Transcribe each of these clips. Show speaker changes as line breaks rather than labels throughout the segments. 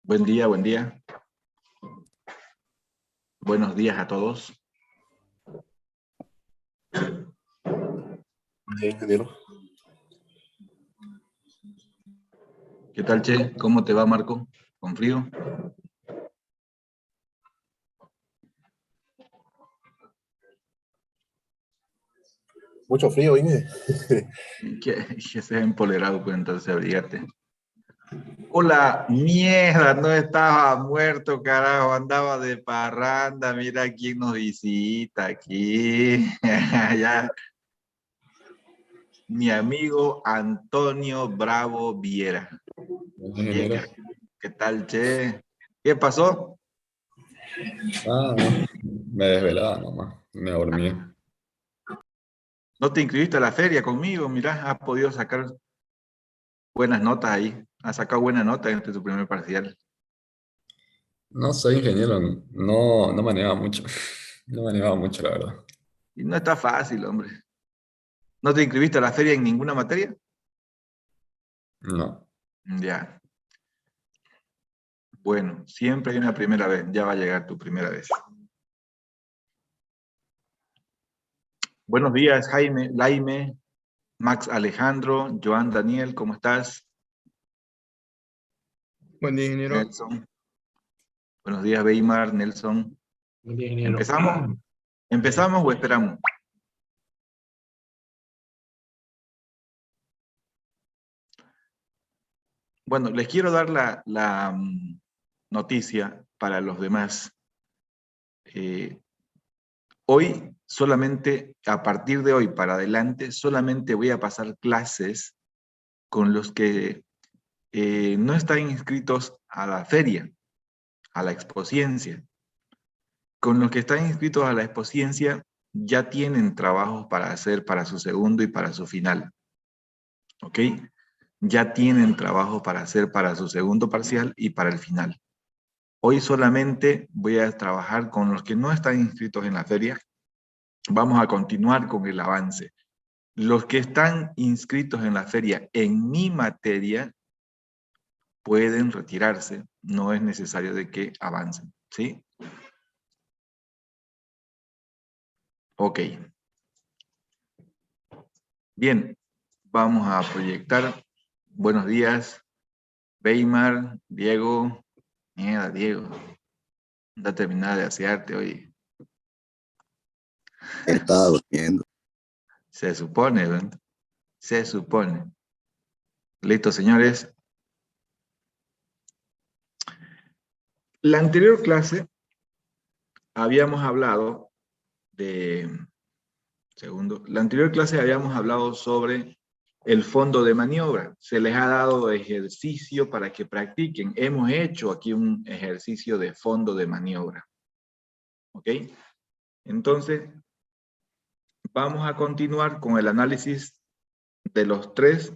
Buen día, buen día. Buenos días a todos.
Sí, ingeniero.
¿Qué tal, Che? ¿Cómo te va, Marco? ¿Con frío?
Mucho frío, Inge.
Que seas empolerado, pues entonces abrigarte. Hola, mierda, no estaba muerto, carajo, andaba de parranda, mira quién nos visita aquí. Ya, mi amigo Antonio Bravo Viera.
Ingeniero.
¿Qué tal, Che? ¿Qué pasó?
Ah, no. Me desvelaba nomás. Me dormía.
¿No te inscribiste a la feria conmigo? Mirá, has podido sacar buenas notas ahí. Has sacado buenas notas en tu primer parcial.
No soy ingeniero. No, no me animaba mucho. No me animaba mucho, la verdad.
Y no está fácil, hombre. ¿No te inscribiste a la feria en ninguna materia?
No.
Ya. Bueno, siempre hay una primera vez. Ya va a llegar tu primera vez. Buenos días, Jaime, Laime, Max Alejandro, Joan Daniel, ¿cómo estás?
Buen día, ingeniero.
Nelson. Buenos días, Weimar, Nelson.
Buen día, ingeniero.
¿Empezamos? ¿Empezamos o esperamos? Bueno, les quiero dar la noticia para los demás. Hoy solamente, a partir de hoy para adelante, solamente voy a pasar clases con los que no están inscritos a la feria, a la expociencia. Con los que están inscritos a la expociencia ya tienen trabajos para hacer para su segundo y para su final. ¿Ok? Ya tienen trabajo para hacer para su segundo parcial y para el final. Hoy solamente voy a trabajar con los que no están inscritos en la feria. Vamos a continuar con el avance. Los que están inscritos en la feria en mi materia pueden retirarse, no es necesario de que avancen, ¿sí? Ok. Bien, vamos a proyectar. Buenos días, Weimar, Diego. Mierda, Diego. Anda terminada de asearte hoy.
Estaba durmiendo.
Se supone, ¿verdad? Se supone. Listo, señores. La anterior clase habíamos hablado de... Segundo, la anterior clase habíamos hablado sobre el fondo de maniobra. Se les ha dado ejercicio para que practiquen. Hemos hecho aquí un ejercicio de fondo de maniobra. ¿Ok? Entonces, vamos a continuar con el análisis de los tres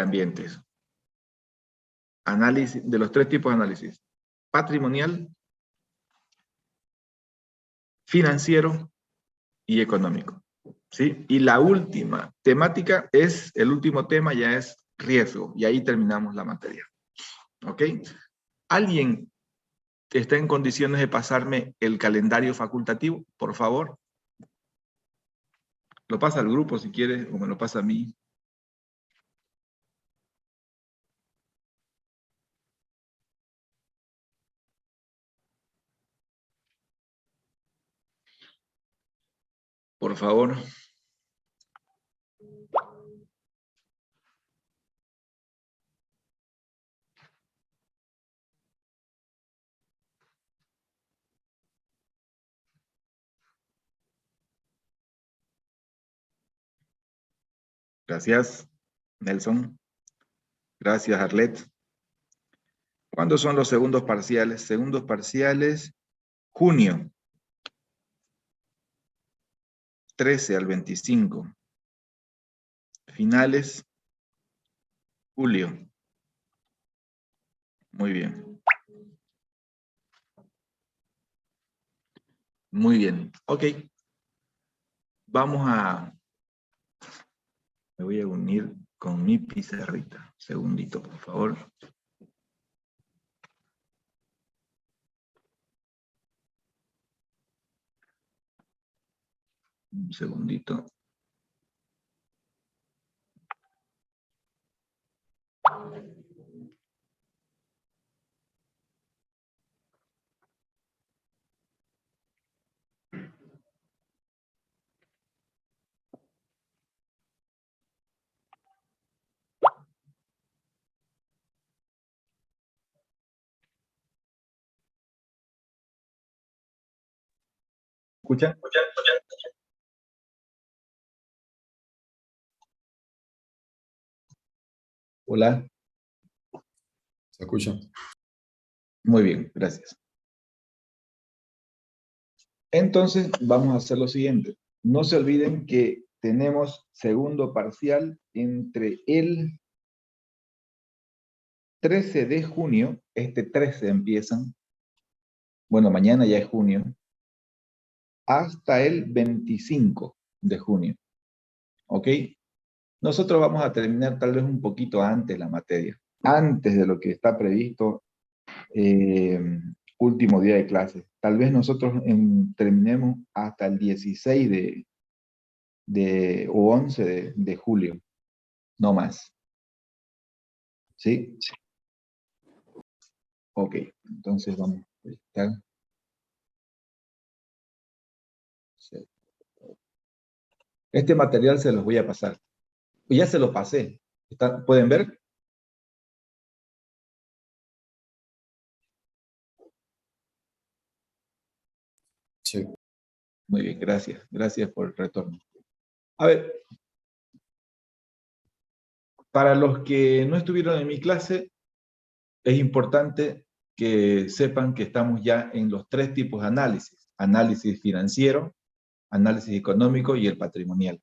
ambientes. Análisis, de los tres tipos de análisis. Patrimonial, financiero y económico. ¿Sí? Y la última temática es, el último tema ya es riesgo, y ahí terminamos la materia. ¿Ok? ¿Alguien está en condiciones de pasarme el calendario facultativo, por favor? Lo pasa al grupo si quiere, o me lo pasa a mí. Por favor. Gracias, Nelson. Gracias, Arlet. ¿Cuándo son los segundos parciales? Segundos parciales, junio. 13 al 25. Finales, julio. Muy bien. Muy bien. Ok. Vamos a... Me voy a unir con mi pizarrita. Segundito, por favor. Un segundito. ¿Escuchan? Hola.
¿Se escucha?
Muy bien, gracias. Entonces, vamos a hacer lo siguiente. No se olviden que tenemos segundo parcial entre el 13 de junio, este 13 empiezan, bueno, mañana ya es junio, hasta el 25 de junio, ¿ok? Nosotros vamos a terminar tal vez un poquito antes la materia, antes de lo que está previsto último día de clase. Tal vez nosotros terminemos hasta el 16 o 11 de julio, no más. ¿Sí? Ok, entonces vamos a estar. Este material se los voy a pasar. Ya se los pasé. ¿Pueden ver?
Sí.
Muy bien, gracias. Gracias por el retorno. A ver, para los que no estuvieron en mi clase, es importante que sepan que estamos ya en los 3 tipos de análisis. Análisis financiero, análisis económico y el patrimonial.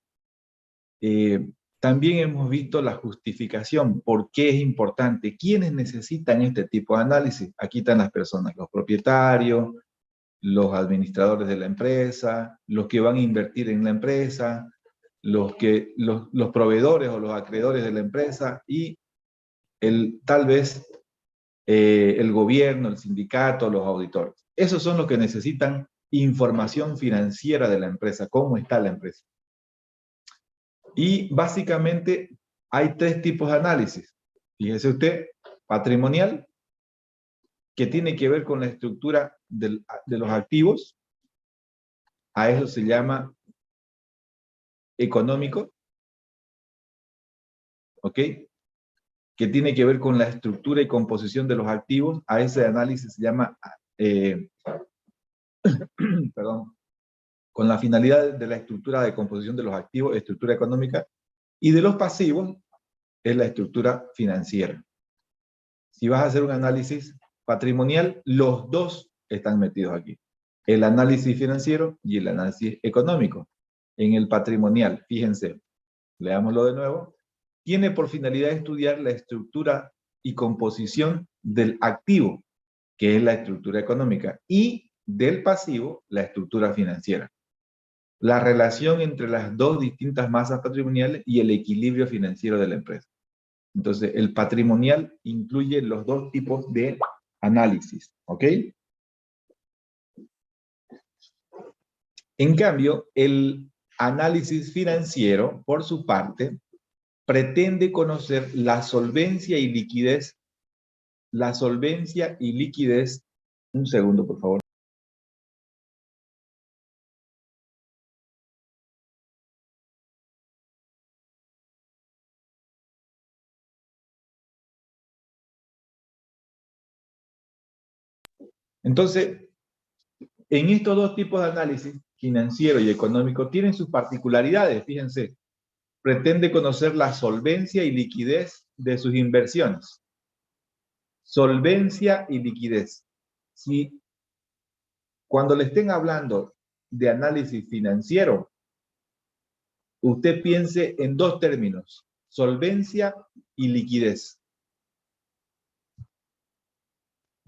También hemos visto la justificación, por qué es importante, quiénes necesitan este tipo de análisis. Aquí están las personas, los propietarios, los administradores de la empresa, los que van a invertir en la empresa, los proveedores o los acreedores de la empresa y tal vez el gobierno, el sindicato, los auditores. Esos son los que necesitan información financiera de la empresa, cómo está la empresa. Y básicamente hay 3 tipos de análisis. Fíjese usted, patrimonial, que tiene que ver con la estructura de los activos. A eso se llama económico. ¿Ok? Que tiene que ver con la estructura y composición de los activos. A ese análisis se llama, perdón, con la finalidad de la estructura de composición de los activos, estructura económica, y de los pasivos es la estructura financiera. Si vas a hacer un análisis patrimonial, los dos están metidos aquí. El análisis financiero y el análisis económico. En el patrimonial, fíjense, leámoslo de nuevo, tiene por finalidad estudiar la estructura y composición del activo, que es la estructura económica, y del pasivo, la estructura financiera. La relación entre las dos distintas masas patrimoniales y el equilibrio financiero de la empresa. Entonces, el patrimonial incluye los 2 tipos de análisis, ¿ok? En cambio, el análisis financiero, por su parte, pretende conocer la solvencia y liquidez. La solvencia y liquidez, un segundo, por favor. Entonces, en estos 2 tipos de análisis, financiero y económico, tienen sus particularidades, fíjense. Pretende conocer la solvencia y liquidez de sus inversiones. Solvencia y liquidez. Si cuando le estén hablando de análisis financiero, usted piense en 2 términos, solvencia y liquidez.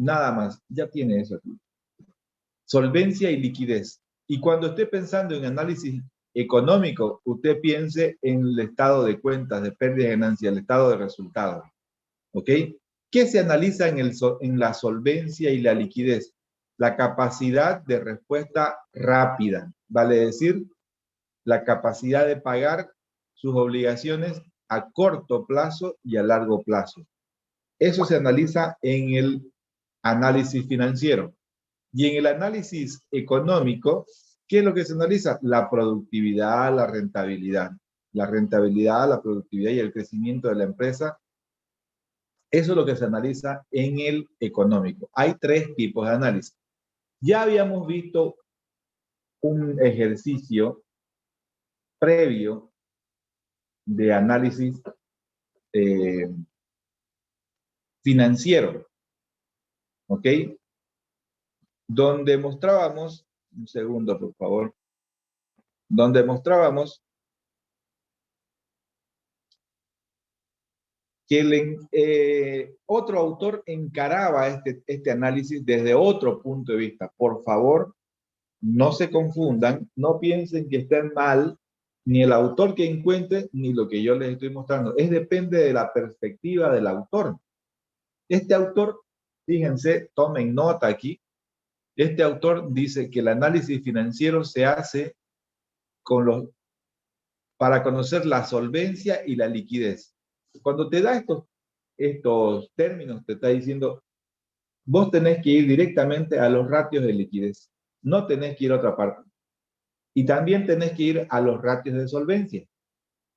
Nada más, ya tiene eso aquí. Solvencia y liquidez. Y cuando esté pensando en análisis económico, usted piense en el estado de cuentas, de pérdida y ganancia, el estado de resultados. ¿Ok? ¿Qué se analiza en la solvencia y la liquidez? La capacidad de respuesta rápida, vale decir, la capacidad de pagar sus obligaciones a corto plazo y a largo plazo. Eso se analiza en el análisis financiero. Y en el análisis económico, ¿qué es lo que se analiza? La productividad, la rentabilidad. La rentabilidad, la productividad y el crecimiento de la empresa. Eso es lo que se analiza en el económico. Hay 3 tipos de análisis. Ya habíamos visto un ejercicio previo de análisis financiero, ¿ok? Donde mostrábamos, un segundo por favor, donde mostrábamos que otro autor encaraba este análisis desde otro punto de vista. Por favor, no se confundan, no piensen que estén mal ni el autor que encuentre ni lo que yo les estoy mostrando. Depende de la perspectiva del autor. Este autor, fíjense, tomen nota aquí, este autor dice que el análisis financiero se hace para conocer la solvencia y la liquidez. Cuando te da estos términos, te está diciendo, vos tenés que ir directamente a los ratios de liquidez, no tenés que ir a otra parte. Y también tenés que ir a los ratios de solvencia.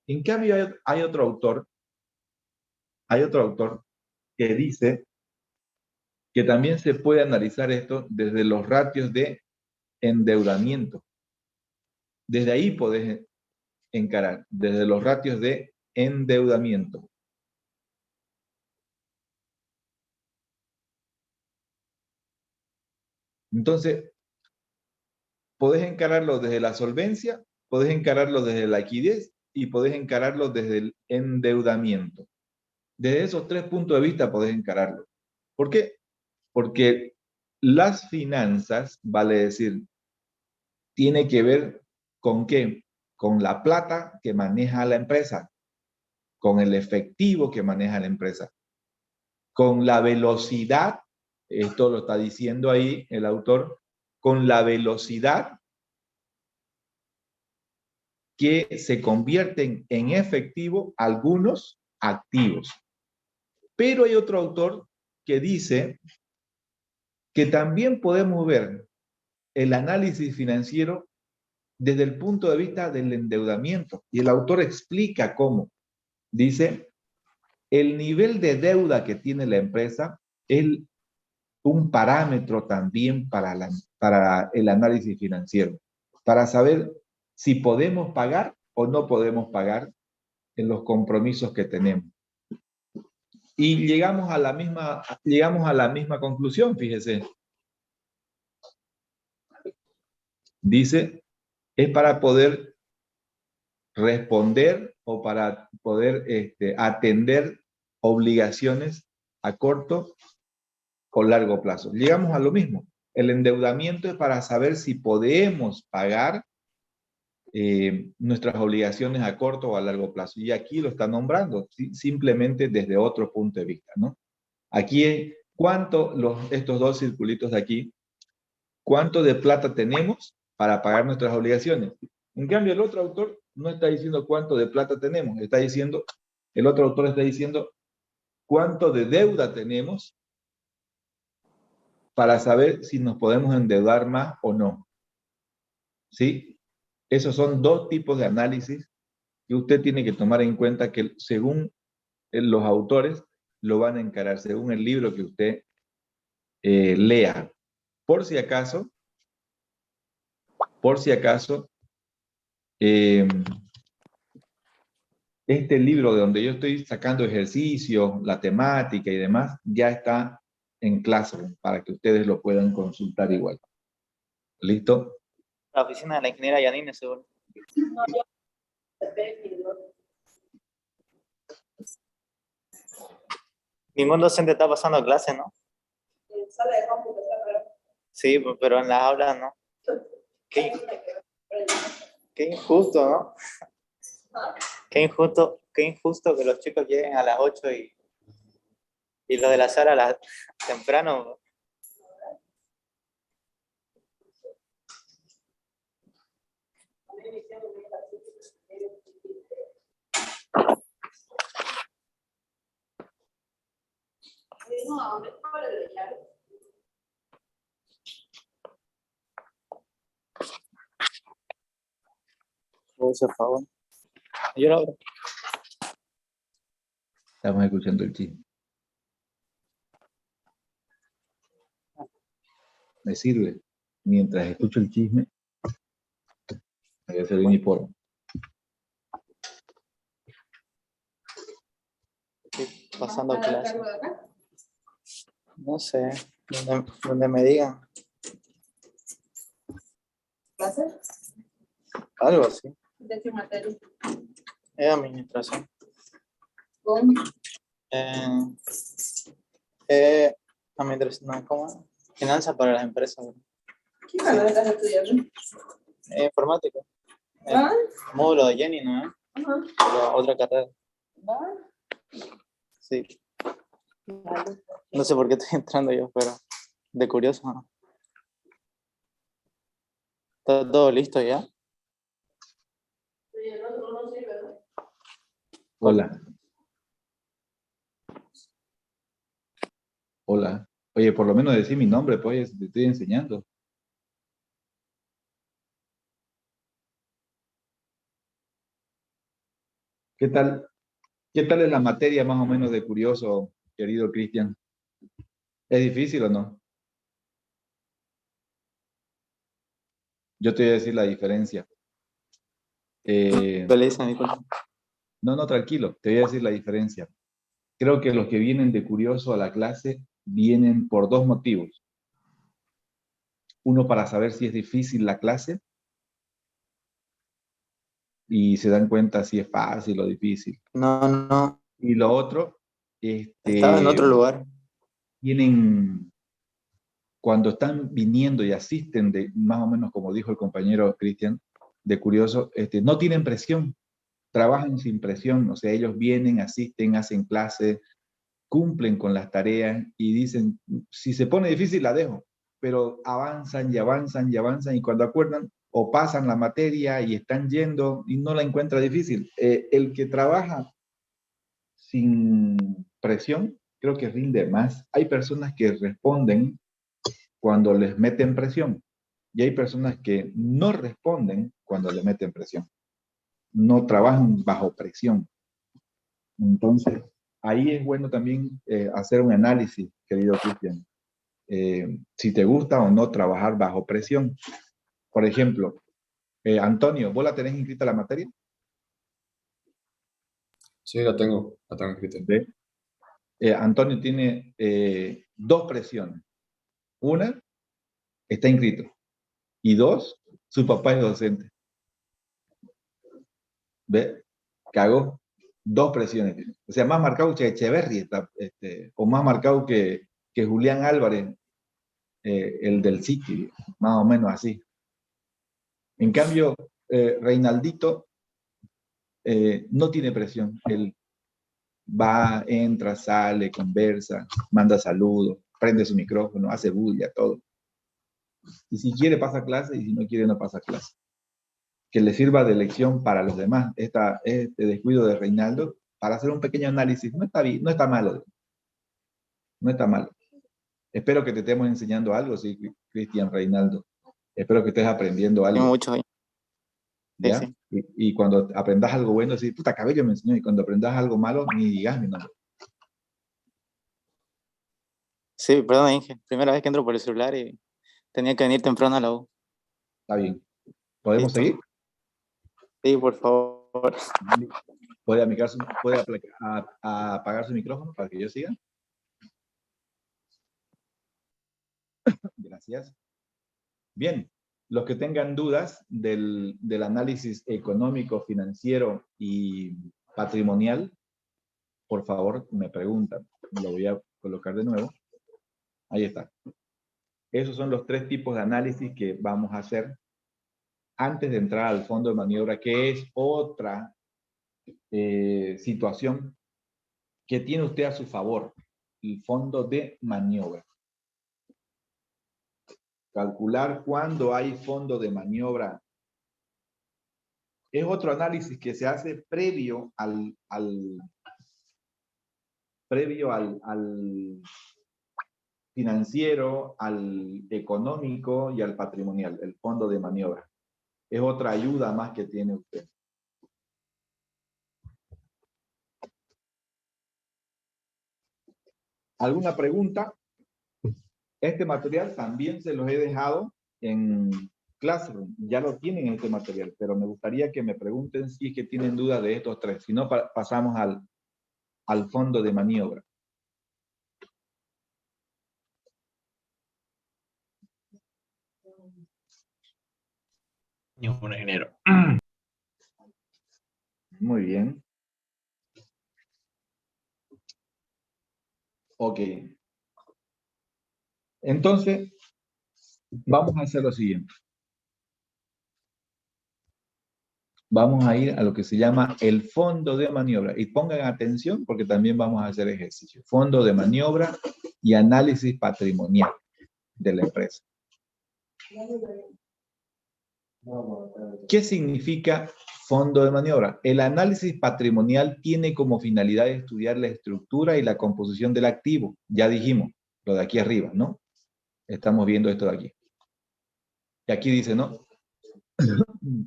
En cambio, hay otro autor que dice que también se puede analizar esto desde los ratios de endeudamiento. Desde ahí podés encarar, desde los ratios de endeudamiento. Entonces, podés encararlo desde la solvencia, podés encararlo desde la liquidez y podés encararlo desde el endeudamiento. Desde esos 3 puntos de vista podés encararlo. ¿Por qué? Porque las finanzas, vale decir, tiene que ver con qué? Con la plata que maneja la empresa, con el efectivo que maneja la empresa, con la velocidad, esto lo está diciendo ahí el autor, con la velocidad que se convierten en efectivo algunos activos. Pero hay otro autor que dice que también podemos ver el análisis financiero desde el punto de vista del endeudamiento. Y el autor explica cómo. Dice, el nivel de deuda que tiene la empresa es un parámetro también para el análisis financiero, para saber si podemos pagar o no podemos pagar en los compromisos que tenemos. Y llegamos a la misma conclusión, fíjese. Dice, es para poder responder o para poder atender obligaciones a corto o largo plazo. Llegamos a lo mismo. El endeudamiento es para saber si podemos pagar nuestras obligaciones a corto o a largo plazo. Y aquí lo está nombrando, simplemente desde otro punto de vista, ¿no? Aquí es estos 2 circulitos de aquí, cuánto de plata tenemos para pagar nuestras obligaciones. En cambio, el otro autor no está diciendo cuánto de plata tenemos, el otro autor está diciendo cuánto de deuda tenemos para saber si nos podemos endeudar más o no. ¿Sí? Esos son 2 tipos de análisis que usted tiene que tomar en cuenta que según los autores lo van a encarar, según el libro que usted lea. Por si acaso, este libro de donde yo estoy sacando ejercicios, la temática y demás, ya está en clase para que ustedes lo puedan consultar igual. ¿Listo?
La oficina de la ingeniera Yanine, seguro. Ningún docente está pasando clase, ¿no? Sí, pero en las aulas no. Qué injusto, ¿no? Qué injusto que los chicos lleguen a las 8 y los de la sala temprano. Por favor. Yo lo abro.
Estamos escuchando el chisme. Me sirve. Mientras escucho el chisme, voy a hacer el uniforme.
Estoy pasando clase. No sé, donde me digan.
¿Clase?
Algo así.
¿De qué materia?
Es administración.
¿Cómo?
Administración, no, ¿cómo? Finanzas para las empresas.
¿Qué carrera estás estudiando?
Informática.
¿Ah?
Módulo de Jenny, ¿no?
Ajá.
Pero otra carrera.
¿Va?
Sí.
Vale.
No sé por qué estoy entrando yo, pero de curioso, ¿no? ¿Está todo listo ya?
Sí, el otro no sirve, ¿no?
Hola. Hola. Oye, por lo menos decir mi nombre, pues, te estoy enseñando. ¿Qué tal? ¿Qué tal es la materia más o menos de curioso, querido Cristian? ¿Es difícil o no? Yo te voy a decir la diferencia.
¿Qué le dicen, Nicolás?
No, tranquilo, te voy a decir la diferencia. Creo que los que vienen de curioso a la clase vienen por dos motivos. Uno, para saber si es difícil la clase y se dan cuenta si es fácil o difícil.
No,
Y lo otro,
estaba en otro lugar.
tienen, cuando están viniendo y asisten de, más o menos como dijo el compañero Cristian, de curioso, no tienen presión, trabajan sin presión, o sea, ellos vienen, asisten, hacen clases, cumplen con las tareas y dicen, si se pone difícil la dejo, pero avanzan y avanzan y avanzan y cuando acuerdan o pasan la materia y están yendo y no la encuentra difícil. El que trabaja sin presión, creo que rinde más. Hay personas que responden cuando les meten presión y hay personas que no responden cuando les meten presión. No trabajan bajo presión. Entonces, ahí es bueno también hacer un análisis, querido Cristian. Si te gusta o no trabajar bajo presión. Por ejemplo, Antonio, ¿vos la tenés inscrita la materia?
Sí, la tengo escrita.
¿Ve? Antonio tiene dos presiones. Una, está inscrito. Y dos, su papá es docente. ¿Ve? Cagó. Dos presiones tiene. O sea, más marcado que Echeverry está, o más marcado que Julián Álvarez, el del City, más o menos así. En cambio, Reinaldito no tiene presión. Él va, entra, sale, conversa, manda saludos, prende su micrófono, hace bulla, todo. Y si quiere pasa clase y si no quiere no pasa clase. Que le sirva de lección para los demás este descuido de Reinaldo para hacer un pequeño análisis. No está bien, no está malo. No está malo. Espero que te estemos enseñando algo, sí, Cristian Reinaldo. Espero que estés aprendiendo
Tengo
algo.
muchos ahí.
¿Ya?
Sí.
Y cuando aprendas algo bueno, decís, puta, Cabello me enseñó. Y cuando aprendas algo malo, ni digas mi nombre.
Sí, perdón, Inge. Primera vez que entro por el celular y tenía que venir temprano a la U.
Está bien. ¿Podemos
Listo.
seguir?
Sí, por favor.
¿Puede, apagar su micrófono para que yo siga? Gracias. Bien, los que tengan dudas del análisis económico, financiero y patrimonial, por favor, me preguntan. Lo voy a colocar de nuevo. Ahí está. Esos son los tres tipos de análisis que vamos a hacer antes de entrar al fondo de maniobra, que es otra situación que tiene usted a su favor, el fondo de maniobra. Calcular cuándo hay fondo de maniobra es otro análisis que se hace previo previo al financiero, al económico y al patrimonial, el fondo de maniobra. Es otra ayuda más que tiene usted. ¿Alguna pregunta? Este material también se los he dejado en Classroom. Ya lo tienen este material, pero me gustaría que me pregunten si es que tienen duda de estos tres. Si no, pasamos al fondo de maniobra.
Ningún ingeniero.
Muy bien. Ok. Entonces, vamos a hacer lo siguiente. Vamos a ir a lo que se llama el fondo de maniobra. Y pongan atención porque también vamos a hacer ejercicio. Fondo de maniobra y análisis patrimonial de la empresa. ¿Qué significa fondo de maniobra? El análisis patrimonial tiene como finalidad estudiar la estructura y la composición del activo. Ya dijimos, lo de aquí arriba, ¿no? Estamos viendo esto de aquí. Y aquí dice, ¿no?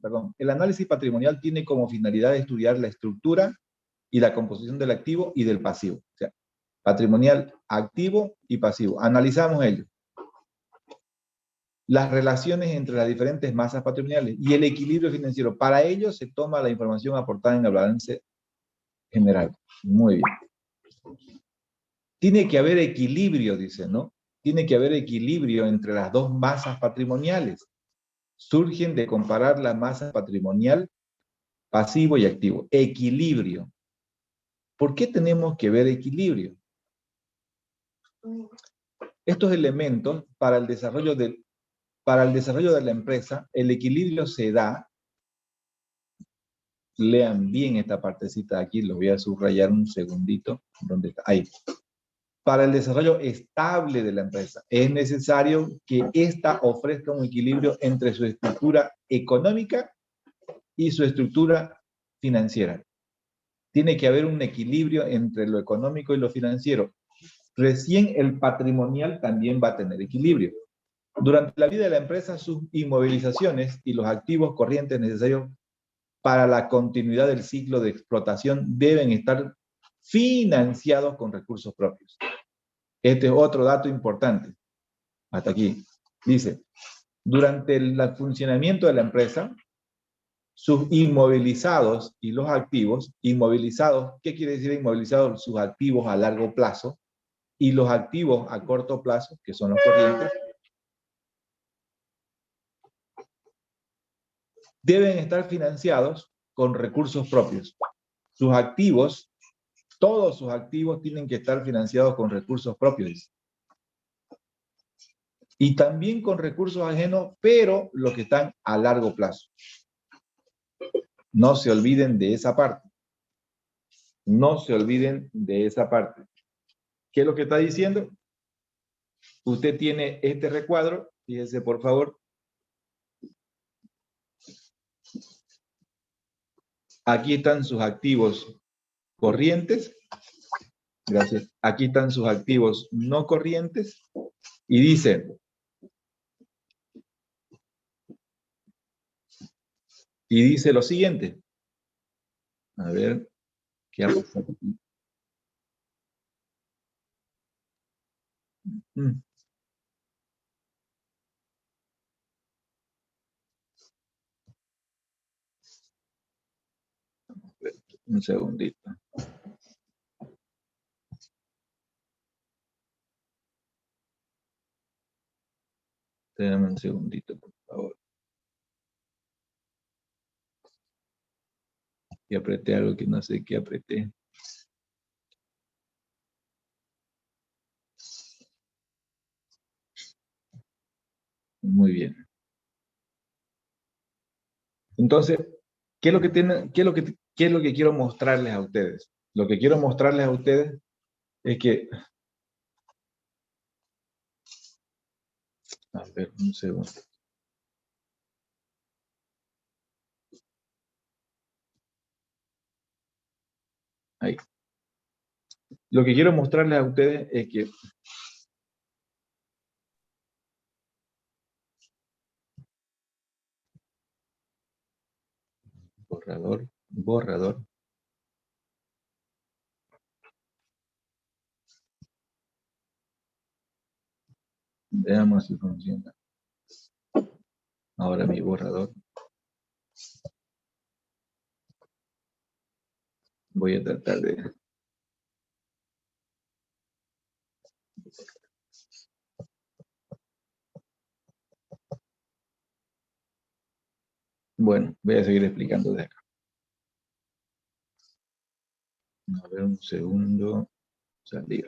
Perdón. El análisis patrimonial tiene como finalidad estudiar la estructura y la composición del activo y del pasivo. O sea, patrimonial, activo y pasivo. Analizamos ello. Las relaciones entre las diferentes masas patrimoniales y el equilibrio financiero. Para ello se toma la información aportada en el balance general. Muy bien. Tiene que haber equilibrio, dice, ¿no? Tiene que haber equilibrio entre las dos masas patrimoniales. Surgen de comparar la masa patrimonial, pasivo y activo. Equilibrio. ¿Por qué tenemos que ver equilibrio? Estos elementos para el desarrollo de la empresa, el equilibrio se da. Lean bien esta partecita de aquí, lo voy a subrayar un segundito. ¿Dónde está? Ahí. Para el desarrollo estable de la empresa, es necesario que ésta ofrezca un equilibrio entre su estructura económica y su estructura financiera. Tiene que haber un equilibrio entre lo económico y lo financiero. Recién el patrimonial también va a tener equilibrio. Durante la vida de la empresa, sus inmovilizaciones y los activos corrientes necesarios para la continuidad del ciclo de explotación deben estar financiados con recursos propios. Este es otro dato importante. Hasta aquí. Dice, durante el funcionamiento de la empresa, sus inmovilizados y los activos, inmovilizados, ¿qué quiere decir inmovilizados? Sus activos a largo plazo y los activos a corto plazo, que son los corrientes, deben estar financiados con recursos propios. Sus activos, todos sus activos tienen que estar financiados con recursos propios. Y también con recursos ajenos, pero los que están a largo plazo. No se olviden de esa parte. No se olviden de esa parte. ¿Qué es lo que está diciendo? Usted tiene este recuadro, fíjese por favor. Aquí están sus activos corrientes. Gracias. Aquí están sus activos no corrientes. Y dice, lo siguiente. A ver, ¿qué ha pasado aquí? Un segundito. Déjame un segundito, por favor. Y apreté algo que no sé qué apreté. Muy bien. Entonces, ¿qué es lo que tienen, qué es lo que quiero mostrarles a ustedes? Lo que quiero mostrarles a ustedes es que, a ver, un segundo. Ahí. Lo que quiero mostrarles a ustedes es que borrador. Veamos si funciona. Ahora mi borrador. Voy a tratar de... Bueno, voy a seguir explicando de acá. A ver, un segundo. Salir.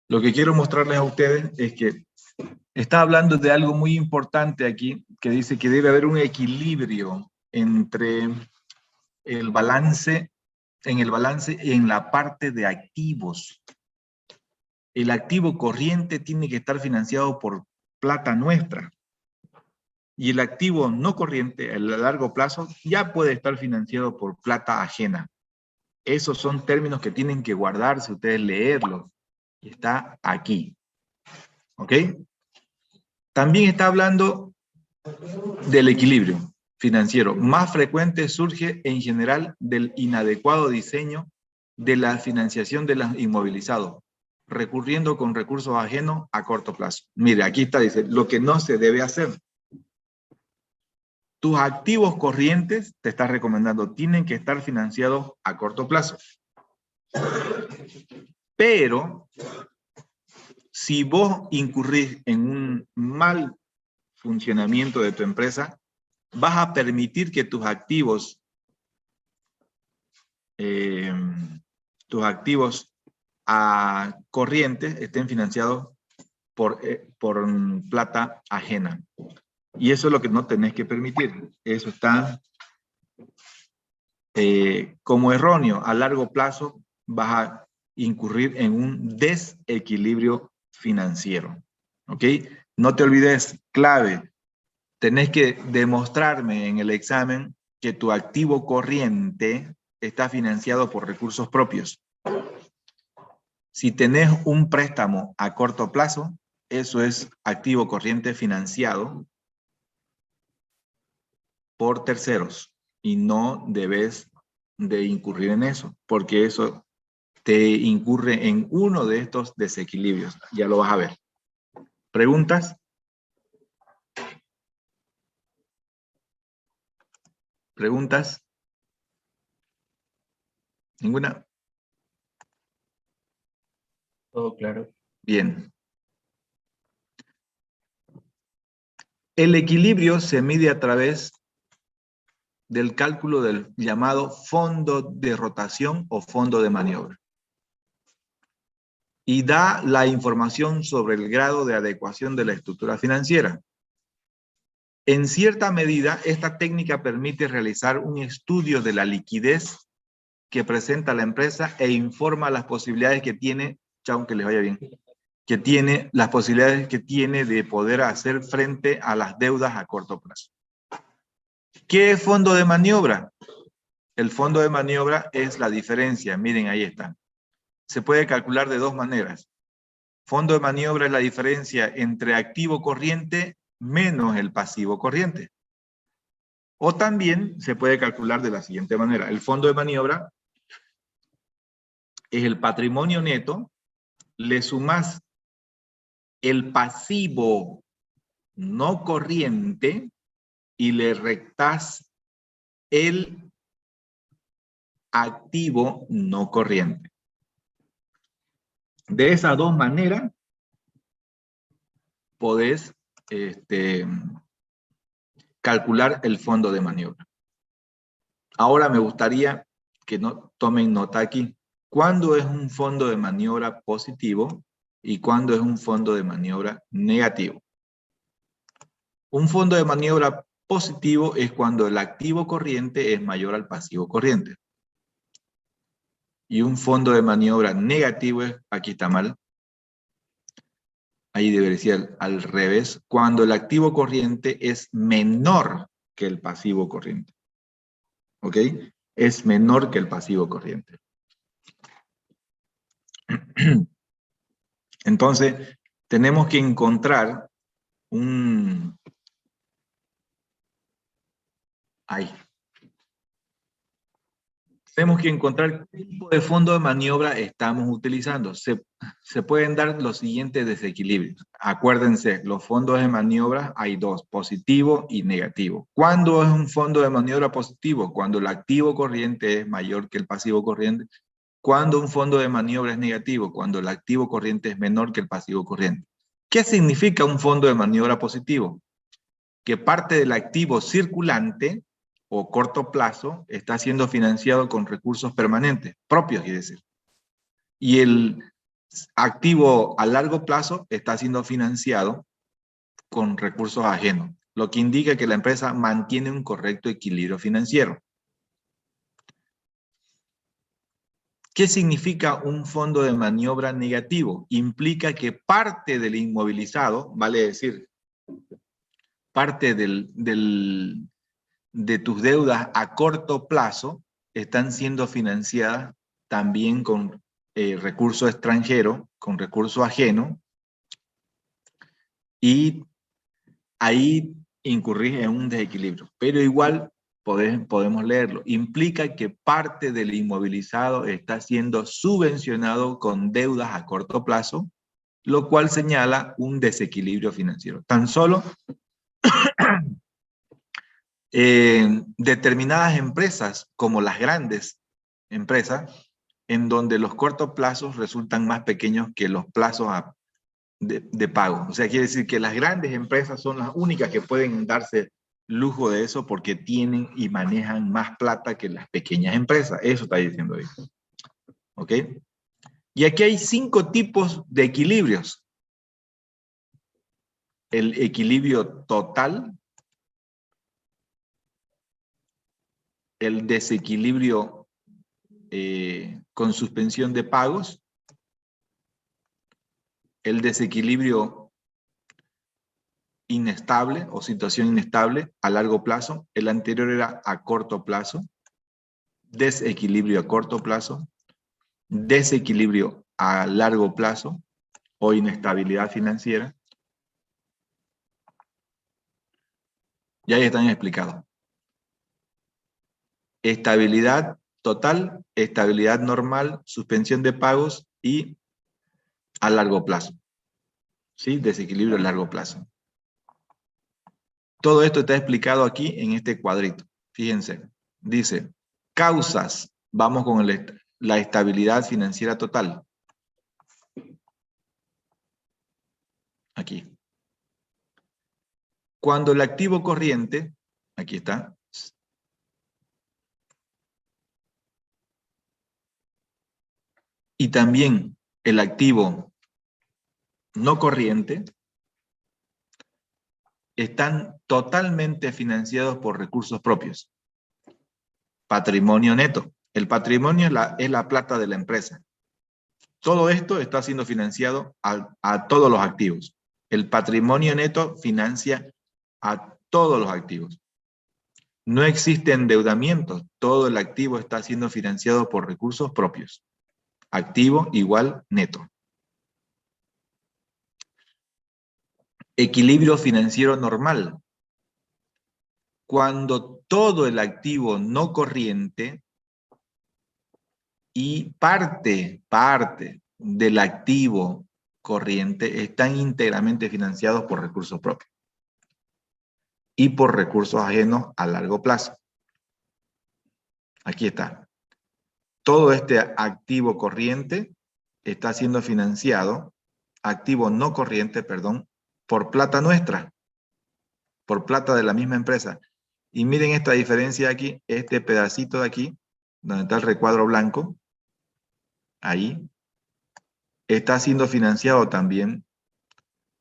Lo que quiero mostrarles a ustedes es que está hablando de algo muy importante aquí, que dice que debe haber un equilibrio entre el balance, y en la parte de activos. El activo corriente tiene que estar financiado por plata nuestra. Y el activo no corriente, a largo plazo, ya puede estar financiado por plata ajena. Esos son términos que tienen que guardarse, ustedes leerlos. Y está aquí. ¿Ok? También está hablando del equilibrio financiero. Más frecuente surge en general del inadecuado diseño de la financiación de los inmovilizados, recurriendo con recursos ajenos a corto plazo. Mire, aquí está, dice, lo que no se debe hacer. Tus activos corrientes, te está recomendando, tienen que estar financiados a corto plazo. Pero, si vos incurrís en un mal funcionamiento de tu empresa, vas a permitir que tus activos corrientes estén financiados por plata ajena. Y eso es lo que no tenés que permitir. Eso está como erróneo. A largo plazo vas a incurrir en un desequilibrio financiero. ¿Ok? No te olvides, clave, tenés que demostrarme en el examen que tu activo corriente está financiado por recursos propios. Si tenés un préstamo a corto plazo, eso es activo corriente financiado por terceros y no debes de incurrir en eso, porque eso te incurre en uno de estos desequilibrios. Ya lo vas a ver. ¿Preguntas? ¿Preguntas? ¿Ninguna?
Todo claro.
Bien. El equilibrio se mide a través del cálculo del llamado fondo de rotación o fondo de maniobra. Y da la información sobre el grado de adecuación de la estructura financiera. En cierta medida, esta técnica permite realizar un estudio de la liquidez que presenta la empresa e informa las posibilidades que tiene, chao, que les vaya bien, las posibilidades que tiene de poder hacer frente a las deudas a corto plazo. ¿Qué es fondo de maniobra? El fondo de maniobra es la diferencia, miren, ahí está. Se puede calcular de dos maneras. Fondo de maniobra es la diferencia entre activo corriente menos el pasivo corriente. O también se puede calcular de la siguiente manera. El fondo de maniobra es el patrimonio neto, le sumas el pasivo no corriente y le restas el activo no corriente. De esas dos maneras podés calcular el fondo de maniobra. Ahora me gustaría que tomen nota aquí. ¿Cuándo es un fondo de maniobra positivo y cuándo es un fondo de maniobra negativo? Un fondo de maniobra positivo es cuando el activo corriente es mayor al pasivo corriente. Y un fondo de maniobra negativo es, aquí está mal, Ahí debería ser al revés, cuando el activo corriente es menor que el pasivo corriente. ¿Ok? Es menor que el pasivo corriente. Entonces, tenemos que encontrar un... Ahí. Tenemos que encontrar qué tipo de fondo de maniobra estamos utilizando. Se pueden dar los siguientes desequilibrios. Acuérdense, los fondos de maniobra hay dos, positivo y negativo. ¿Cuándo es un fondo de maniobra positivo? Cuando el activo corriente es mayor que el pasivo corriente. ¿Cuándo un fondo de maniobra es negativo? Cuando el activo corriente es menor que el pasivo corriente. ¿Qué significa un fondo de maniobra positivo? Que parte del activo circulante o corto plazo está siendo financiado con recursos permanentes, propios, quiere decir. Y el activo a largo plazo está siendo financiado con recursos ajenos, lo que indica que la empresa mantiene un correcto equilibrio financiero. ¿Qué significa un fondo de maniobra negativo? Implica que parte del inmovilizado, vale decir, parte de tus deudas a corto plazo están siendo financiadas también con recursos extranjeros, con recursos ajenos, y ahí incurrís en un desequilibrio. Pero igual podemos leerlo. Implica que parte del inmovilizado está siendo subvencionado con deudas a corto plazo, lo cual señala un desequilibrio financiero. Tan solo determinadas empresas, como las grandes empresas, en donde los cortos plazos resultan más pequeños que los plazos de pago. O sea, quiere decir que las grandes empresas son las únicas que pueden darse lujo de eso porque tienen y manejan más plata que las pequeñas empresas. Eso está diciendo ahí. ¿Ok? Y aquí hay 5 tipos de equilibrios. El equilibrio total, el desequilibrio con suspensión de pagos, el desequilibrio inestable o situación inestable a largo plazo. El anterior era a corto plazo. Desequilibrio a corto plazo. Desequilibrio a largo plazo o inestabilidad financiera. Ya están explicados. Estabilidad total, estabilidad normal, suspensión de pagos y a largo plazo. ¿Sí? Desequilibrio a largo plazo. Todo esto está explicado aquí en este cuadrito. Fíjense, dice, causas, vamos con la estabilidad financiera total. Aquí. Cuando el activo corriente, aquí está, y también el activo no corriente, están totalmente financiados por recursos propios. Patrimonio neto. El patrimonio es la plata de la empresa. Todo esto está siendo financiado a todos los activos. El patrimonio neto financia a todos los activos. No existe endeudamiento. Todo el activo está siendo financiado por recursos propios. Activo igual neto. Equilibrio financiero normal. Cuando todo el activo no corriente y parte del activo corriente están íntegramente financiados por recursos propios y por recursos ajenos a largo plazo. Aquí está. Todo este activo corriente está siendo financiado, activo no corriente, perdón, por plata nuestra, por plata de la misma empresa. Y miren esta diferencia aquí, este pedacito de aquí, donde está el recuadro blanco, ahí, está siendo financiado también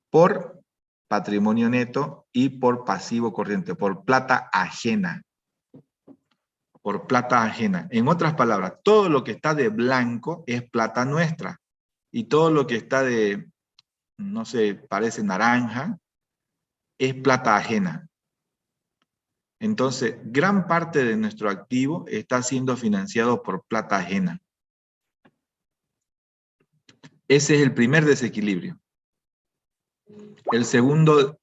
por patrimonio neto y por pasivo corriente, por plata ajena. Por plata ajena. En otras palabras, todo lo que está de blanco es plata nuestra. Y todo lo que está de no sé, parece naranja, es plata ajena. Entonces, gran parte de nuestro activo está siendo financiado por plata ajena. Ese es el primer desequilibrio. El segundo,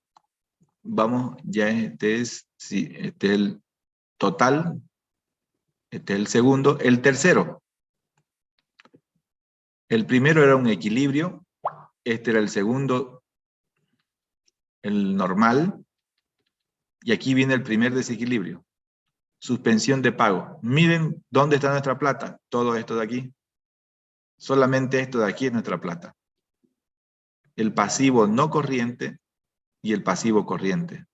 vamos, ya este es el total, este es el segundo. El tercero, el primero era un equilibrio, este era el segundo, el normal, y aquí viene el primer desequilibrio. Suspensión de pago. Miren dónde está nuestra plata. Todo esto de aquí. Solamente esto de aquí es nuestra plata. El pasivo no corriente y el pasivo corriente.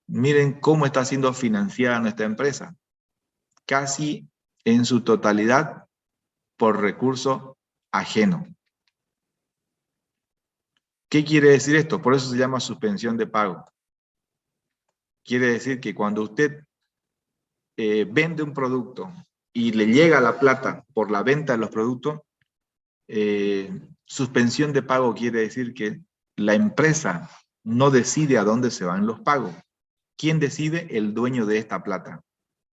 Miren cómo está siendo financiada nuestra empresa. Casi en su totalidad por recurso ajeno. ¿Qué quiere decir esto? Por eso se llama suspensión de pago. Quiere decir que cuando usted vende un producto y le llega la plata por la venta de los productos, suspensión de pago quiere decir que la empresa no decide a dónde se van los pagos. ¿Quién decide? El dueño de esta plata.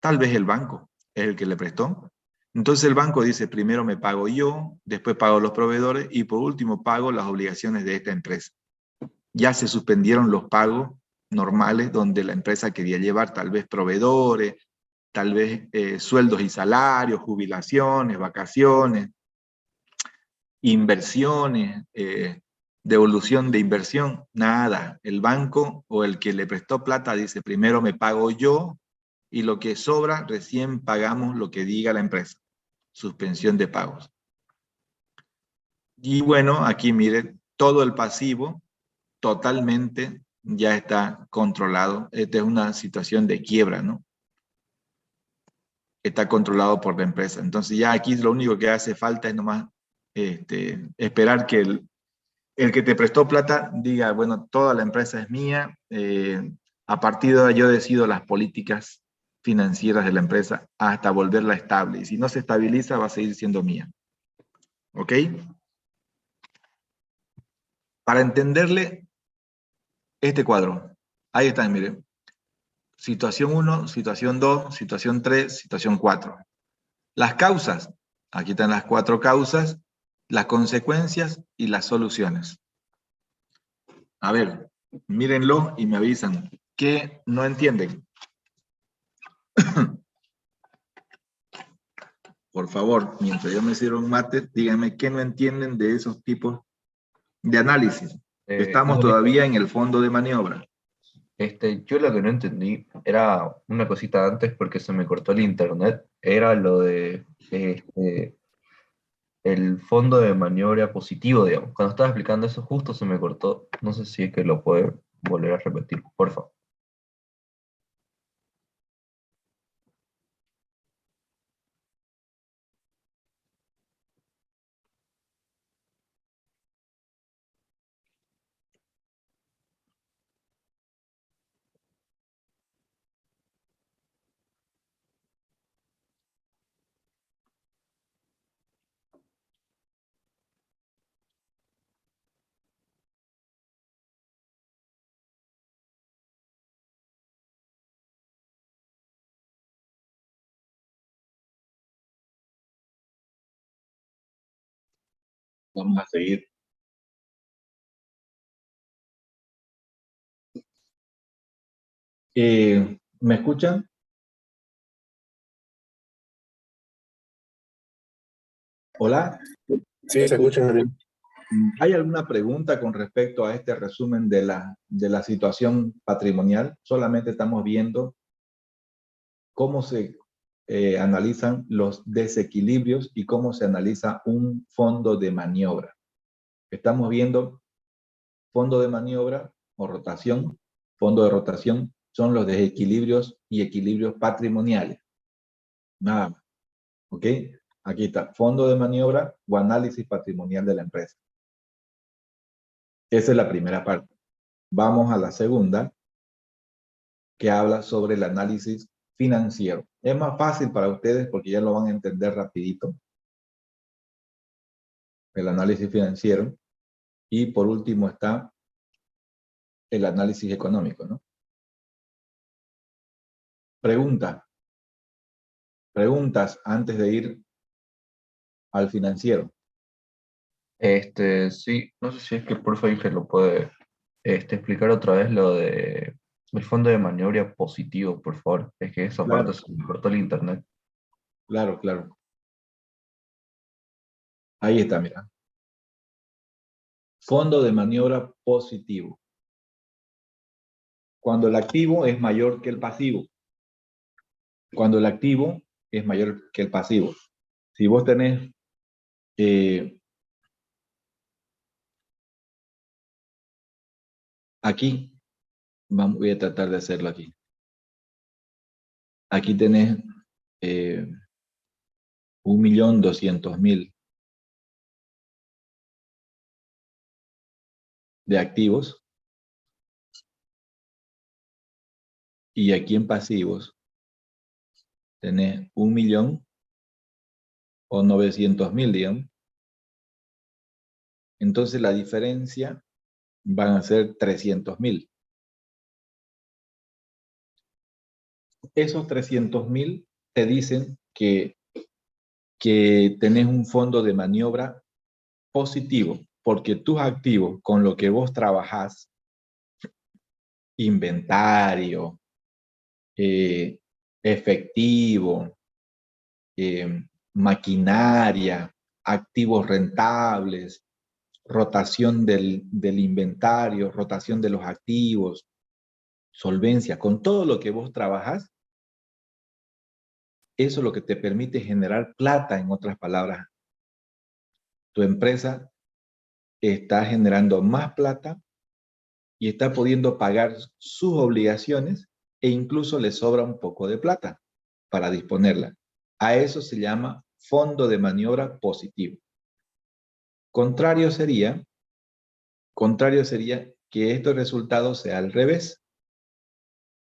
Tal vez el banco es el que le prestó. Entonces el banco dice, primero me pago yo, después pago los proveedores y por último pago las obligaciones de esta empresa. Ya se suspendieron los pagos normales donde la empresa quería llevar tal vez proveedores, tal vez sueldos y salarios, jubilaciones, vacaciones, inversiones, devolución de inversión, nada. El banco o el que le prestó plata dice, primero me pago yo y lo que sobra recién pagamos lo que diga la empresa. Suspensión de pagos. Y bueno, aquí miren, todo el pasivo totalmente ya está controlado. Esta es una situación de quiebra, ¿no? Está controlado por la empresa. Entonces ya aquí lo único que hace falta es nomás esperar que el que te prestó plata diga, bueno, toda la empresa es mía, a partir de ahora yo decido las políticas financieras de la empresa hasta volverla estable. Y si no se estabiliza, va a seguir siendo mía. ¿Ok? Para entenderle este cuadro, ahí están, miren. Situación 1, situación 2, situación 3, situación 4. Las causas, aquí están las 4 causas, las consecuencias y las soluciones. A ver, mírenlo y me avisan. ¿Qué no entienden? Por favor, mientras yo me sirvo un mate, díganme qué no entienden de esos tipos de análisis. Estamos todavía en el fondo de maniobra.
Yo lo que no entendí era una cosita antes porque se me cortó el internet, era lo de el fondo de maniobra positivo, digamos. Cuando estaba explicando eso justo se me cortó, no sé si es que lo puede volver a repetir, por favor.
Vamos a seguir. ¿Me escuchan? Hola.
Sí, se escucha, Gabriel.
¿Hay alguna pregunta con respecto a este resumen de la situación patrimonial? Solamente estamos viendo cómo se analizan los desequilibrios y cómo se analiza un fondo de maniobra. Estamos viendo fondo de maniobra o rotación. Fondo de rotación son los desequilibrios y equilibrios patrimoniales. Nada más. ¿Ok? Aquí está, fondo de maniobra o análisis patrimonial de la empresa. Esa es la primera parte. Vamos a la segunda, que habla sobre el análisis financiero. Es más fácil para ustedes porque ya lo van a entender rapidito. El análisis financiero. Y por último está el análisis económico, ¿no? Preguntas antes de ir al financiero.
Sí, no sé si es que por favor que lo puede explicar otra vez lo de el fondo de maniobra positivo, por favor. Es que esa parte
Claro,
se me cortó el internet.
claro, claro. Ahí está, mira. Fondo de maniobra positivo. Cuando el activo es mayor que el pasivo. Cuando el activo es mayor que el pasivo. Si vos tenés aquí, voy a tratar de hacerlo aquí. Aquí tenés 1.200.000 de activos. Y aquí en pasivos tenés 1.900.000, digamos. Entonces la diferencia van a ser 300.000. Esos 300.000 te dicen que tenés un fondo de maniobra positivo, porque tus activos con lo que vos trabajás, inventario, efectivo, maquinaria, activos rentables, rotación del inventario, rotación de los activos, solvencia, con todo lo que vos trabajás, eso es lo que te permite generar plata, en otras palabras. Tu empresa está generando más plata y está pudiendo pagar sus obligaciones e incluso le sobra un poco de plata para disponerla. A eso se llama fondo de maniobra positivo. Contrario sería que este resultado sea al revés,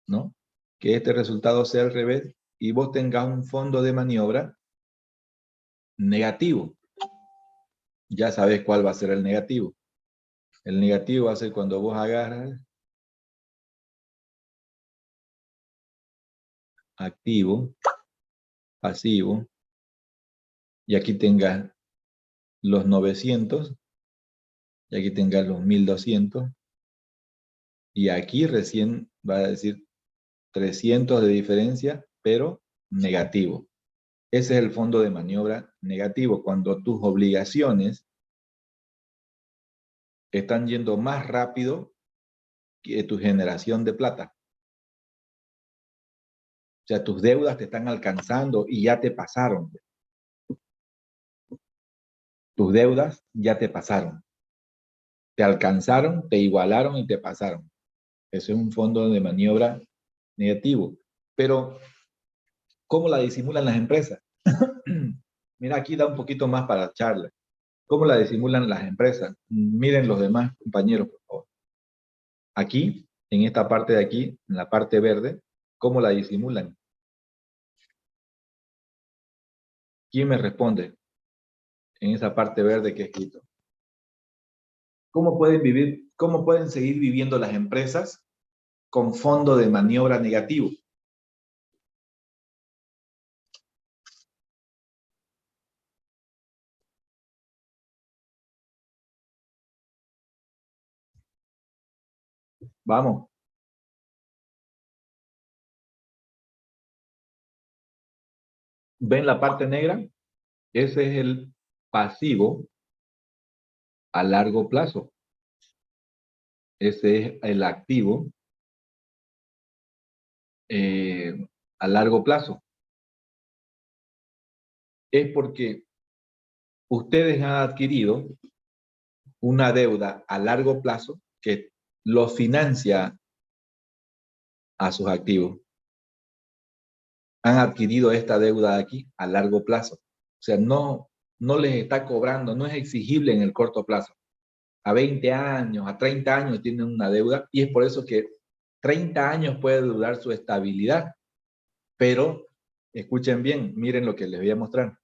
¿no? Que este resultado sea al revés y vos tengas un fondo de maniobra negativo. Ya sabes cuál va a ser el negativo. El negativo va a ser cuando vos agarras activo, pasivo, y aquí tengas los 900, y aquí tengas los 1.200, y aquí recién va a decir 300 de diferencia, pero negativo. Ese es el fondo de maniobra negativo, cuando tus obligaciones están yendo más rápido que tu generación de plata. O sea, tus deudas te están alcanzando y ya te pasaron. Tus deudas ya te pasaron. Te alcanzaron, te igualaron y te pasaron. Ese es un fondo de maniobra negativo. Pero, ¿cómo la disimulan las empresas? Mira, aquí da un poquito más para charla. ¿Cómo la disimulan las empresas? Miren los demás compañeros, por favor. Aquí, en esta parte de aquí, en la parte verde, ¿cómo la disimulan? ¿Quién me responde en esa parte verde que he escrito? ¿Cómo pueden vivir, cómo pueden seguir viviendo las empresas con fondo de maniobra negativo? Vamos. ¿Ven la parte negra? Ese es el pasivo a largo plazo. Ese es el activo a largo plazo. Es porque ustedes han adquirido una deuda a largo plazo que los financia a sus activos. Han adquirido esta deuda aquí a largo plazo. O sea, no les está cobrando, no es exigible en el corto plazo. A 20 años, a 30 años tienen una deuda y es por eso que 30 años puede durar su estabilidad. Pero, escuchen bien, miren lo que les voy a mostrar.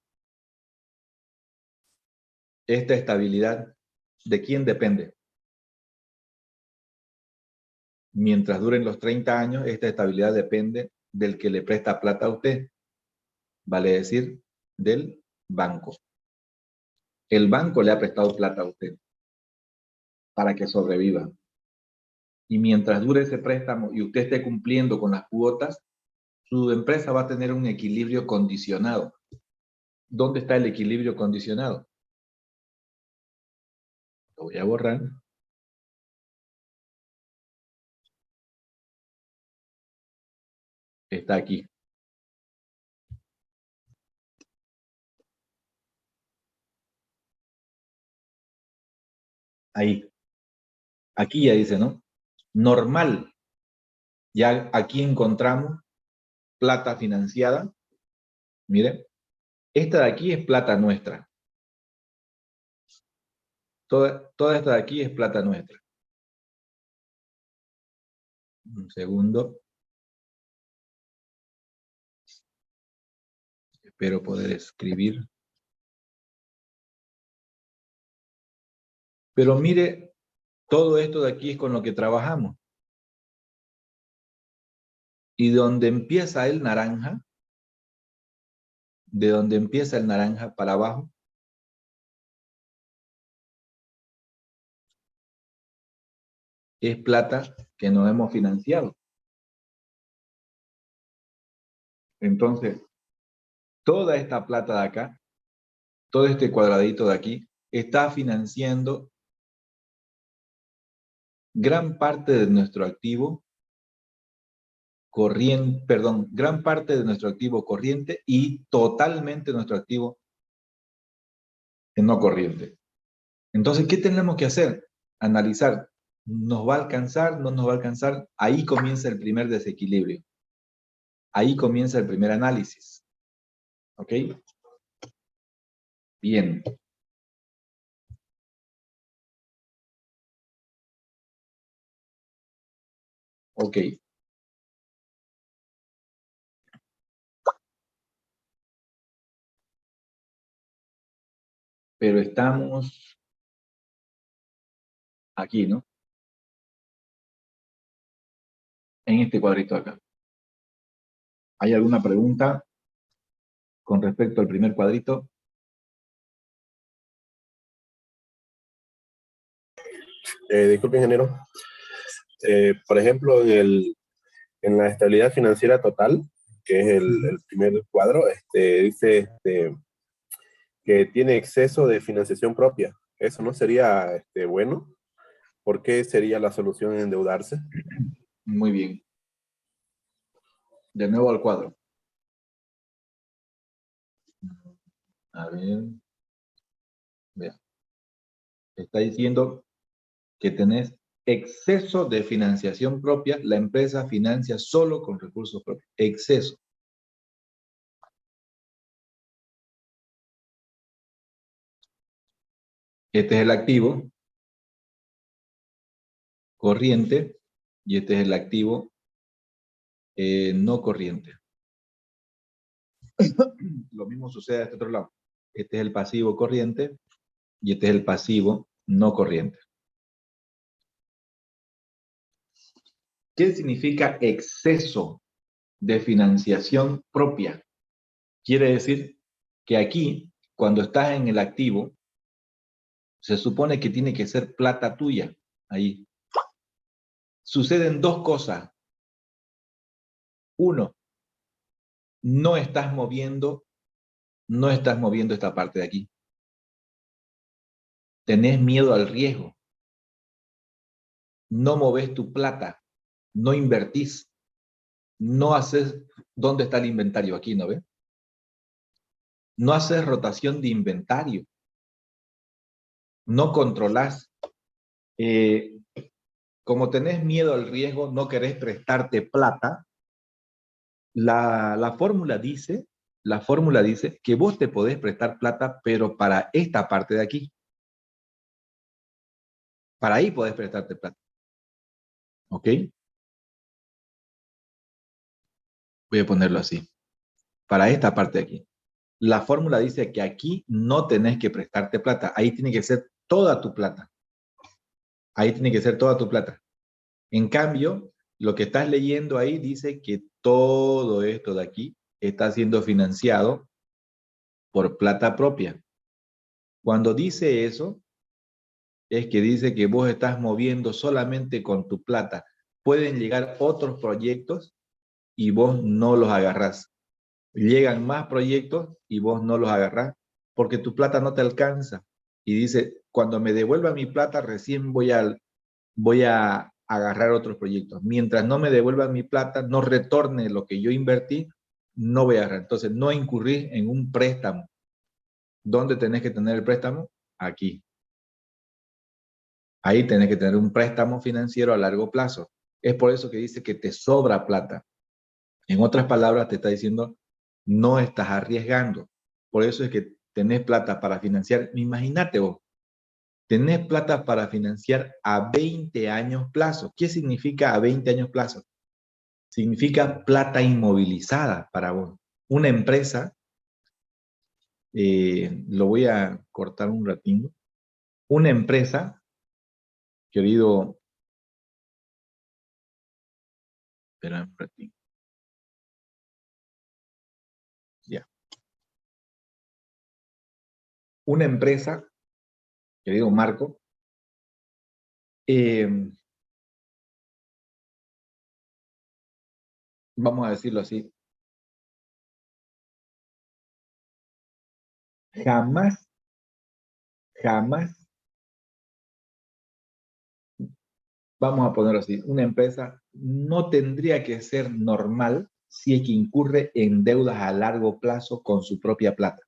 Esta estabilidad ¿de quién depende? Mientras duren los 30 años, esta estabilidad depende del que le presta plata a usted. Vale decir, del banco. El banco le ha prestado plata a usted para que sobreviva. Y mientras dure ese préstamo y usted esté cumpliendo con las cuotas, su empresa va a tener un equilibrio condicionado. ¿Dónde está el equilibrio condicionado? Lo voy a borrar. Está aquí. Ahí. Aquí ya dice, ¿no? Normal. Ya aquí encontramos plata financiada. Miren, esta de aquí es plata nuestra. Toda esta de aquí es plata nuestra. Un segundo. Espero poder escribir. Pero mire, todo esto de aquí es con lo que trabajamos. Y donde empieza el naranja, de donde empieza el naranja para abajo, es plata que nos hemos financiado. Entonces, toda esta plata de acá, todo este cuadradito de aquí, está financiando gran parte de nuestro activo corriente, perdón, gran parte de nuestro activo corriente y totalmente nuestro activo no corriente. Entonces, ¿qué tenemos que hacer? Analizar. ¿Nos va a alcanzar? ¿No nos va a alcanzar? Ahí comienza el primer desequilibrio. Ahí comienza el primer análisis. ¿Ok? Bien. Ok. Pero estamos aquí, ¿no? En este cuadrito acá. ¿Hay alguna pregunta con respecto al primer cuadrito?
Disculpe, ingeniero. Por ejemplo, en la estabilidad financiera total, que es el primer cuadro, dice que tiene exceso de financiación propia. ¿Eso no sería bueno? ¿Por qué sería la solución endeudarse?
Muy bien. De nuevo al cuadro. A ver. Vea. Está diciendo que tenés exceso de financiación propia. La empresa financia solo con recursos propios. Exceso. Este es el activo corriente y este es el activo no corriente. Lo mismo sucede a este otro lado. Este es el pasivo corriente y este es el pasivo no corriente. ¿Qué significa exceso de financiación propia? Quiere decir que aquí, cuando estás en el activo, se supone que tiene que ser plata tuya. Ahí. Suceden dos cosas. Uno, no estás moviendo esta parte de aquí. Tenés miedo al riesgo. No moves tu plata. No invertís. No haces, ¿dónde está el inventario? Aquí, ¿no ves? No haces rotación de inventario. No controlás. Como tenés miedo al riesgo, no querés prestarte plata, la fórmula dice que vos te podés prestar plata, pero para esta parte de aquí. Para ahí podés prestarte plata. ¿Ok? Voy a ponerlo así. Para esta parte de aquí. La fórmula dice que aquí no tenés que prestarte plata. Ahí tiene que ser toda tu plata. Ahí tiene que ser toda tu plata. En cambio, lo que estás leyendo ahí dice que todo esto de aquí está siendo financiado por plata propia. Cuando dice eso, es que dice que vos estás moviendo solamente con tu plata. Pueden llegar otros proyectos y vos no los agarrás. Llegan más proyectos y vos no los agarrás porque tu plata no te alcanza. Y dice, cuando me devuelva mi plata, recién voy a agarrar otros proyectos. Mientras no me devuelvan mi plata, no retorne lo que yo invertí, no voy a agarrar. Entonces, no incurrir en un préstamo. ¿Dónde tenés que tener el préstamo? Aquí. Ahí tenés que tener un préstamo financiero a largo plazo. Es por eso que dice que te sobra plata. En otras palabras, te está diciendo, no estás arriesgando. Por eso es que tenés plata para financiar. Imagínate vos, tenés plata para financiar a 20 años plazo. ¿Qué significa a 20 años plazo? Significa plata inmovilizada para vos. Una empresa, lo voy a cortar un ratito, una empresa, querido, espera un ratito. Ya. Una empresa, querido Marco, vamos a decirlo así, jamás, vamos a ponerlo así, una empresa no tendría que ser normal si es que incurre en deudas a largo plazo con su propia plata.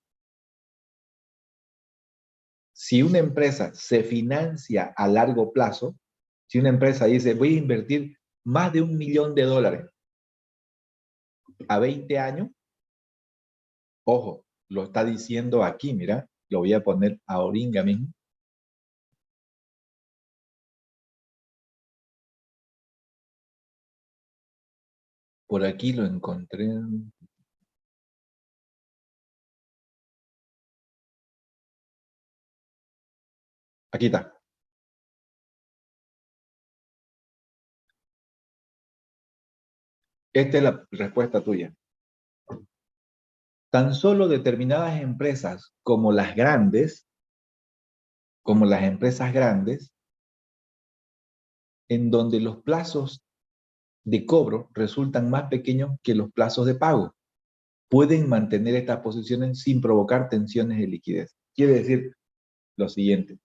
Si una empresa se financia a largo plazo, si una empresa dice, voy a invertir más de $1 millón a 20 años, ojo, lo está diciendo aquí, mira, lo voy a poner ahorita mismo. Por aquí lo encontré. Aquí está. Esta es la respuesta tuya. Tan solo determinadas empresas como las grandes, como las empresas grandes, en donde los plazos de cobro resultan más pequeños que los plazos de pago, pueden mantener estas posiciones sin provocar tensiones de liquidez. Quiere decir lo siguiente.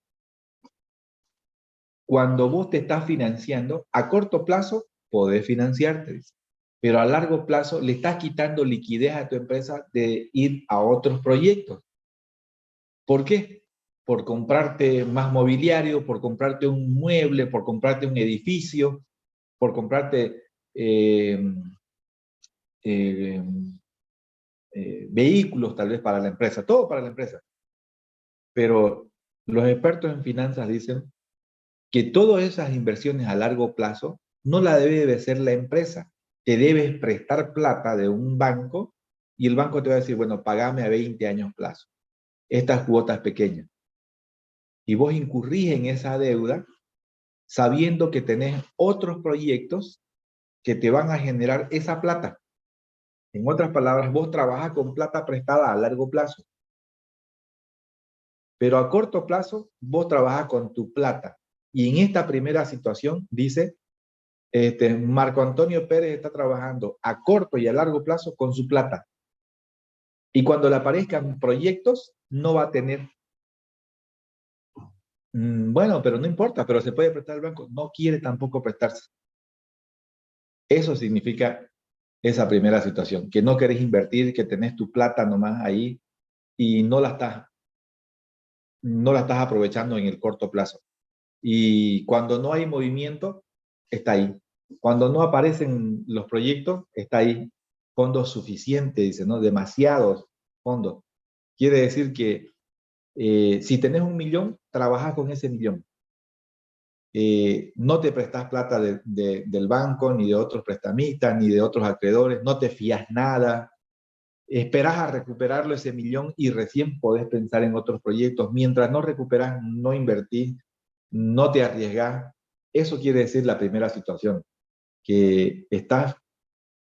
Cuando vos te estás financiando, a corto plazo podés financiarte, pero a largo plazo le estás quitando liquidez a tu empresa de ir a otros proyectos. ¿Por qué? Por comprarte más mobiliario, por comprarte un mueble, por comprarte un edificio, por comprarte vehículos tal vez para la empresa, todo para la empresa. Pero los expertos en finanzas dicen que todas esas inversiones a largo plazo no la debe de hacer la empresa. Te debes prestar plata de un banco y el banco te va a decir, bueno, pagame a 20 años plazo. Estas cuotas pequeñas. Y vos incurrís en esa deuda sabiendo que tenés otros proyectos que te van a generar esa plata. En otras palabras, vos trabajas con plata prestada a largo plazo. Pero a corto plazo, vos trabajas con tu plata. Y en esta primera situación, dice, Marco Antonio Pérez está trabajando a corto y a largo plazo con su plata. Y cuando le aparezcan proyectos, no va a tener. Bueno, pero no importa, pero se puede prestar al banco. No quiere tampoco prestarse. Eso significa esa primera situación, que no querés invertir, que tenés tu plata nomás ahí y no la estás aprovechando en el corto plazo. Y cuando no hay movimiento, está ahí. Cuando no aparecen los proyectos, está ahí. Fondos suficientes, dice, ¿no? Demasiados fondos. Quiere decir que si tenés 1 millón, trabajas con ese millón. No te prestas plata del banco, ni de otros prestamistas, ni de otros acreedores, no te fías nada. Esperás a recuperarlo ese millón y recién podés pensar en otros proyectos. Mientras no recuperás, no invertís. no te arriesgas. Eso quiere decir la primera situación, que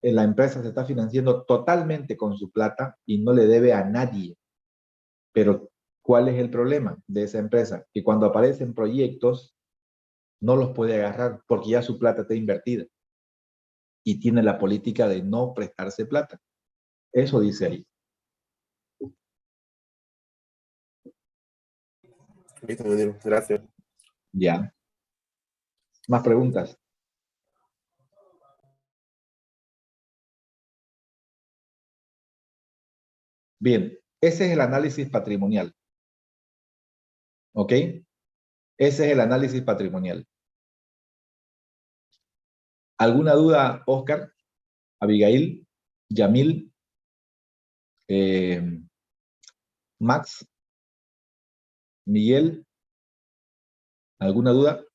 la empresa se está financiando totalmente con su plata y no le debe a nadie. Pero, ¿cuál es el problema de esa empresa? Que cuando aparecen proyectos, no los puede agarrar porque ya su plata está invertida y tiene la política de no prestarse plata. Eso dice ahí.
Listo, ingeniero. Gracias.
Ya. ¿Más preguntas? Bien, ese es el análisis patrimonial. ¿Ok? Ese es el análisis patrimonial. ¿Alguna duda, Oscar, Abigail, Yamil, Max, Miguel? ¿Alguna duda?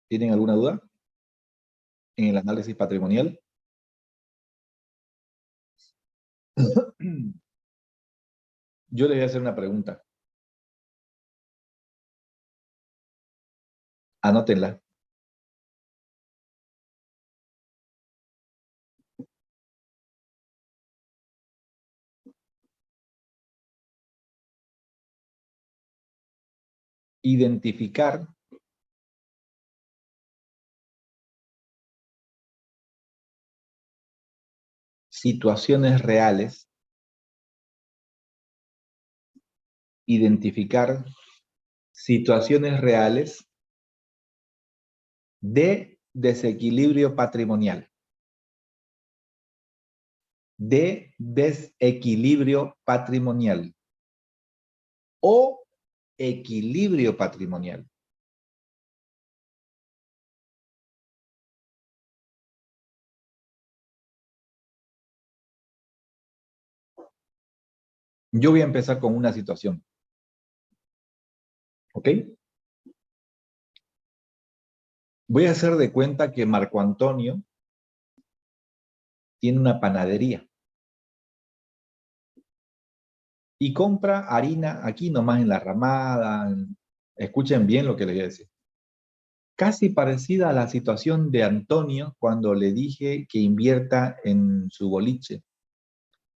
¿Tienen alguna duda en el análisis patrimonial? Yo les voy a hacer una pregunta. Anótenla. Identificar situaciones reales. Identificar situaciones reales de desequilibrio patrimonial. De desequilibrio patrimonial o equilibrio patrimonial. Yo voy a empezar con una situación. ¿Ok? Voy a hacer de cuenta que Marco Antonio tiene una panadería y compra harina aquí nomás en la ramada. Escuchen bien lo que les voy a decir. Casi parecida a la situación de Antonio cuando le dije que invierta en su boliche,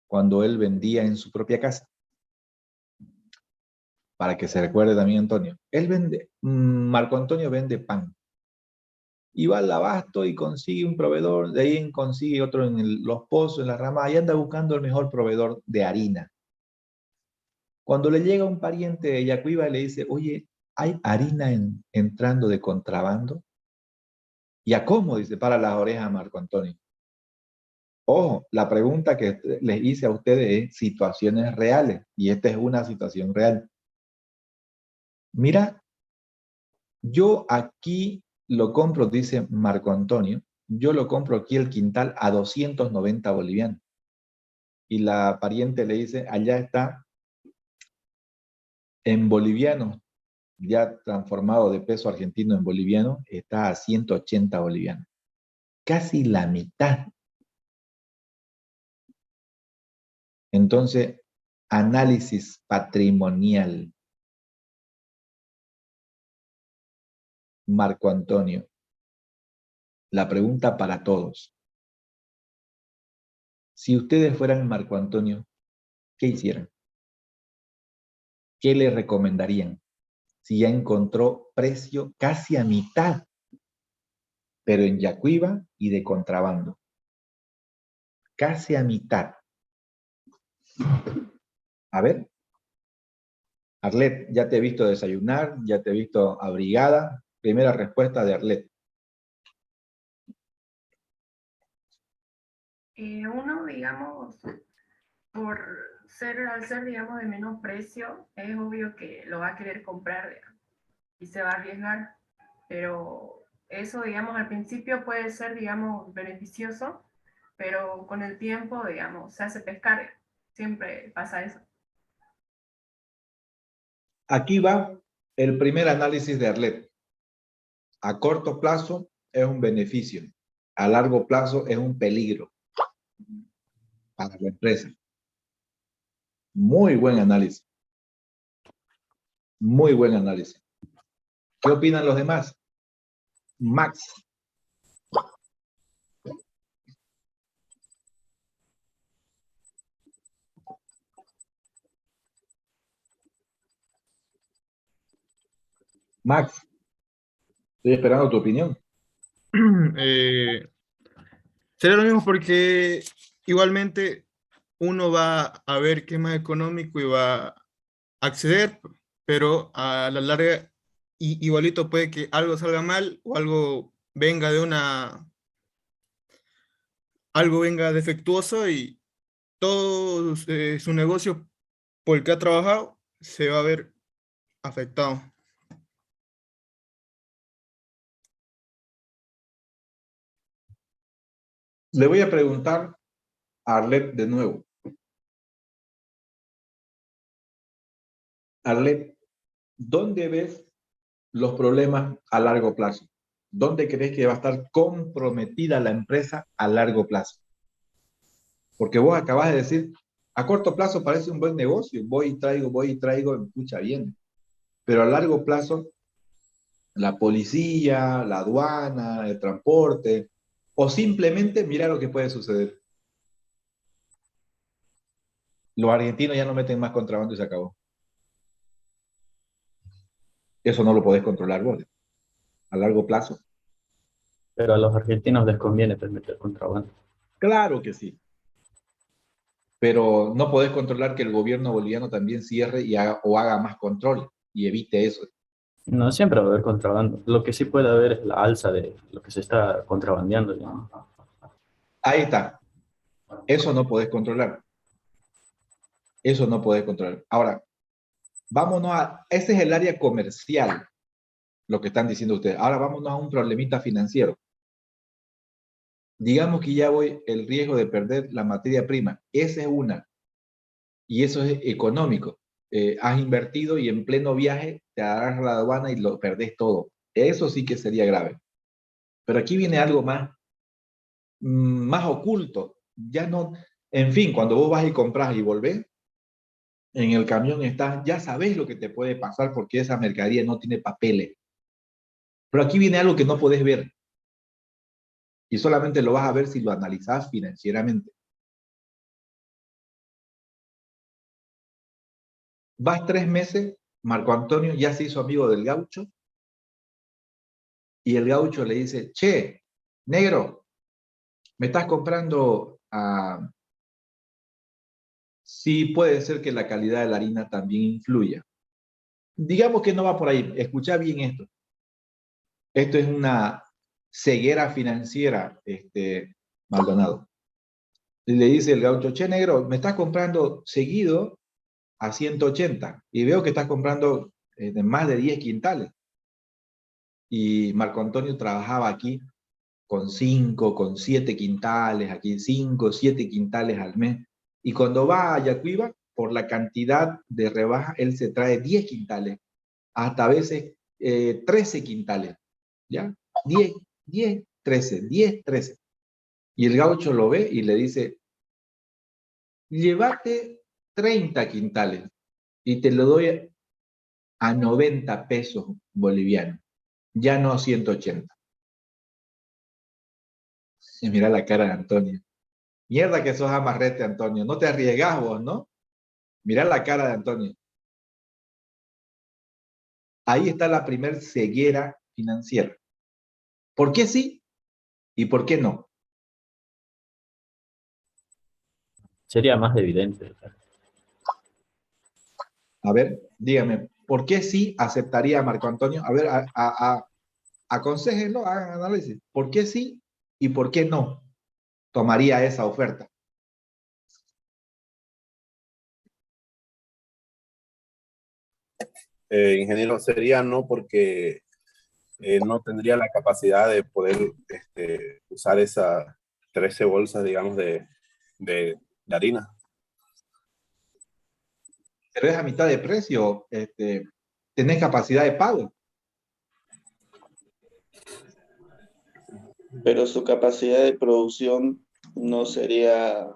cuando él vendía en su propia casa. Para que se recuerde también Antonio. Marco Antonio vende pan. Y va al abasto y consigue un proveedor, de ahí consigue otro en los pozos, en la ramada, y anda buscando el mejor proveedor de harina. Cuando le llega un pariente de Yacuiba y le dice, oye, ¿hay harina entrando de contrabando? ¿Y a cómo? Dice, para las orejas a Marco Antonio. Ojo, la pregunta que les hice a ustedes es situaciones reales, y esta es una situación real. Mira, yo aquí lo compro, dice Marco Antonio, yo lo compro aquí el quintal a 290 bolivianos. Y la pariente le dice, allá está en boliviano, ya transformado de peso argentino en boliviano, está a 180 bolivianos. Casi la mitad. Entonces, análisis patrimonial. Marco Antonio. La pregunta para todos. Si ustedes fueran Marco Antonio, ¿qué hicieran? ¿Qué le recomendarían? Si ya encontró precio casi a mitad, pero en Yacuiba y de contrabando. Casi a mitad. A ver. Arlet, ya te he visto desayunar, ya te he visto abrigada. Primera respuesta de Arlet.
Uno, digamos, al ser, digamos, de menos precio, es obvio que lo va a querer comprar, digamos, y se va a arriesgar, pero eso, digamos, al principio puede ser, digamos, beneficioso, pero con el tiempo, digamos, se hace pescar, siempre pasa eso.
Aquí va el primer análisis de Arlet. A corto plazo es un beneficio. a largo plazo es un peligro para la empresa. Muy buen análisis. Muy buen análisis. ¿Qué opinan los demás? Max. Max, estoy esperando tu opinión.
Eh, Sería lo mismo porque igualmente uno va a ver qué es más económico y va a acceder, pero a la larga igualito puede que algo salga mal o algo venga defectuoso y todo su negocio por el que ha trabajado se va a ver afectado.
Le voy a preguntar a Arlet de nuevo. Arlet, ¿dónde ves los problemas a largo plazo? ¿Dónde crees que va a estar comprometida la empresa a largo plazo? Porque vos acabas de decir, a corto plazo parece un buen negocio, voy y traigo, escucha bien. Pero a largo plazo, la policía, la aduana, el transporte, o simplemente mira lo que puede suceder. Los argentinos ya no meten más contrabando y se acabó. Eso no lo podés controlar vos, a largo plazo.
Pero a los argentinos les conviene permitir contrabando.
Claro que sí. Pero no podés controlar que el gobierno boliviano también cierre o haga más control y evite eso.
No siempre va a haber contrabando. Lo que sí puede haber es la alza de lo que se está contrabandeando, ¿no?
Ahí está. Eso no podés controlar. Eso no podés controlar. Ahora, vámonos ese es el área comercial, lo que están diciendo ustedes. Ahora vámonos a un problemita financiero. Digamos que ya voy el riesgo de perder la materia prima. Esa es una. Y eso es económico. Has invertido y en pleno viaje te agarras la aduana y lo perdés todo. Eso sí que sería grave. Pero aquí viene algo más oculto. Ya no, en fin, cuando vos vas y compras y volvés, en el camión estás, ya sabes lo que te puede pasar porque esa mercadería no tiene papeles. Pero aquí viene algo que no podés ver. Y solamente lo vas a ver si lo analizás financieramente. Vas 3 meses, Marco Antonio ya se hizo amigo del gaucho, y el gaucho le dice, che, negro, me estás comprando, sí puede ser que la calidad de la harina también influya. Digamos que no va por ahí, escucha bien esto. Esto es una ceguera financiera, Maldonado. Y le dice el gaucho, che, negro, me estás comprando seguido a 180 y veo que estás comprando de más de 10 quintales. Y Marco Antonio trabajaba aquí con 5, con 7 quintales, aquí 5, 7 quintales al mes. Y cuando va a Yacuiba, por la cantidad de rebaja, él se trae 10 quintales, hasta a veces 13 quintales, ¿ya? 10, 10, 13, 10, 13. Y el gaucho lo ve y le dice, llévate 30 quintales y te lo doy a 90 pesos bolivianos, ya no 180. Y mira la cara de Antonio. Mierda que sos amarrete, Antonio. No te arriesgas vos, ¿no? Mira la cara de Antonio. Ahí está la primer ceguera financiera. ¿Por qué sí y por qué no?
Sería más evidente.
A ver, dígame, ¿por qué sí aceptaría a Marco Antonio? A ver, aconséjenlo, hagan análisis. ¿Por qué sí y por qué no tomaría esa oferta?
Ingeniero, sería no porque no tendría la capacidad de poder usar esas 13 bolsas, digamos, de harina.
Pero es a mitad de precio, tenés capacidad de pago.
pero su capacidad de producción no sería,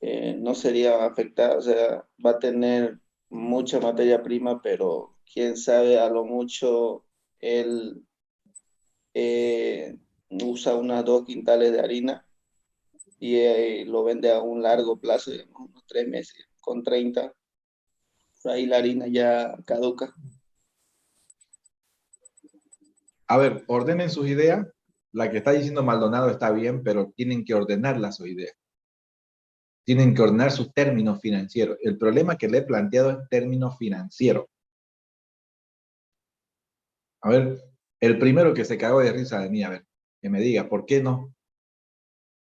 no sería afectada, o sea, va a tener mucha materia prima, pero quién sabe, a lo mucho él usa unas 2 quintales de harina y lo vende a un largo plazo, digamos, unos 3 meses, con 30, por ahí la harina ya caduca.
A ver, ordenen sus ideas. La que está diciendo Maldonado está bien, pero tienen que ordenarlas sus ideas. Tienen que ordenar sus términos financieros. El problema que le he planteado es términos financieros. A ver, el primero que se cagó de risa de mí, a ver, que me diga, ¿por qué no?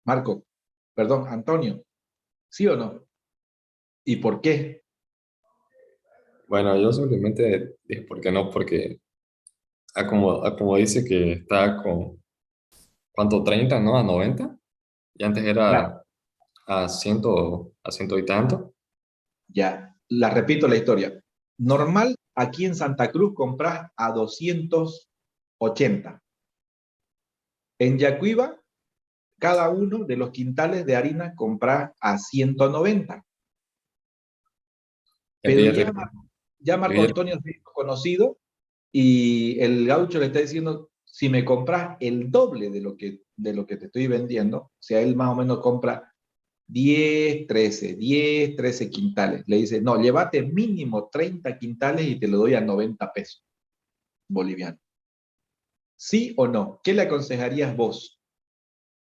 Marco, perdón, Antonio, ¿sí o no? ¿Y por qué?
Bueno, yo simplemente dije, ¿por qué no? Porque como dice que está con, ¿cuánto? 30, ¿no? A 90. Y antes
Claro,
era a ciento y tanto.
ya, la repito la historia. Normal, aquí en Santa Cruz compras a 280. En Yacuiba, cada uno de los quintales de harina compras a 190.
El
Pero
billete,
ya
el
Marco
billete,
Antonio es conocido y el gaucho le está diciendo, si me compras el doble de lo que te estoy vendiendo, o sea, él más o menos compra 10, 13 quintales. Le dice, no, llévate mínimo 30 quintales y te lo doy a 90 pesos bolivianos. ¿Sí o no? ¿Qué le aconsejarías vos?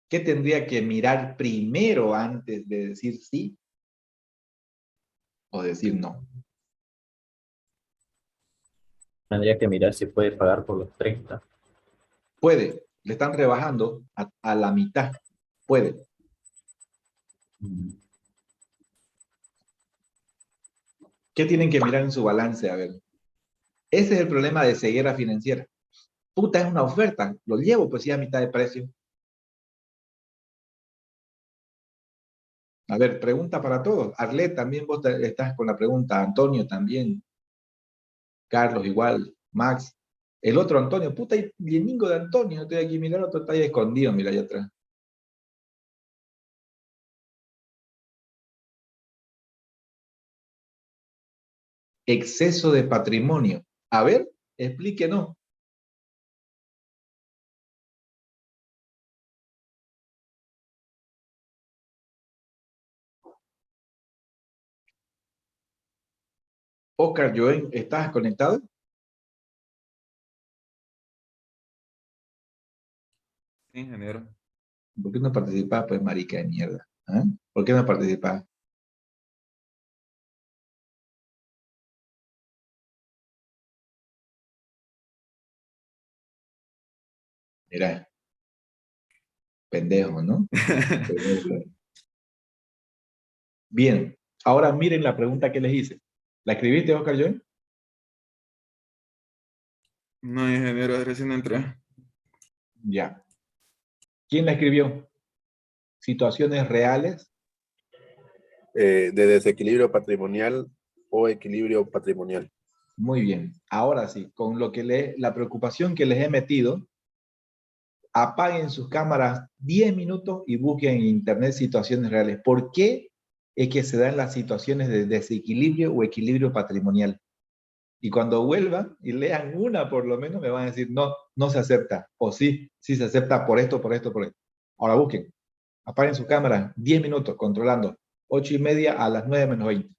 ¿Qué tendría que mirar primero antes de decir sí o decir no?
Tendría que mirar si puede pagar por los 30.
Puede, le están rebajando a la mitad. Puede.
Mm.
¿Qué tienen que mirar en su balance? A ver, ese es el problema de ceguera financiera. Puta, es una oferta, lo llevo pues sí a mitad de precio. A ver, pregunta para todos. Arlet, también vos estás con la pregunta. Antonio también. Carlos igual. Max. El otro Antonio. Puta, hay lleningo de Antonio. Estoy aquí, mira, el otro está ahí escondido, mira allá atrás. Exceso de patrimonio. A ver, explíquenos. Oscar Joen, ¿estás conectado?
Sí, ingeniero.
¿Por qué no participás, pues, marica de mierda? ¿Ah? ¿Por qué no participás? Mira, pendejo, ¿no? Bien, ahora miren la pregunta que les hice. ¿La escribiste, Oscar Joen?
No, ingeniero, recién entré.
Ya. ¿Quién la escribió? Situaciones reales.
De desequilibrio patrimonial o equilibrio patrimonial.
Muy bien. Ahora sí, con lo que la preocupación que les he metido, apaguen sus cámaras 10 minutos y busquen en internet situaciones reales. ¿Por qué es que se dan las situaciones de desequilibrio o equilibrio patrimonial? Y cuando vuelvan y lean una por lo menos, me van a decir, no, no se acepta. O sí, sí se acepta por esto, por esto, por esto. Ahora busquen, apaguen su cámara 10 minutos, controlando. 8:30 a las 9:20.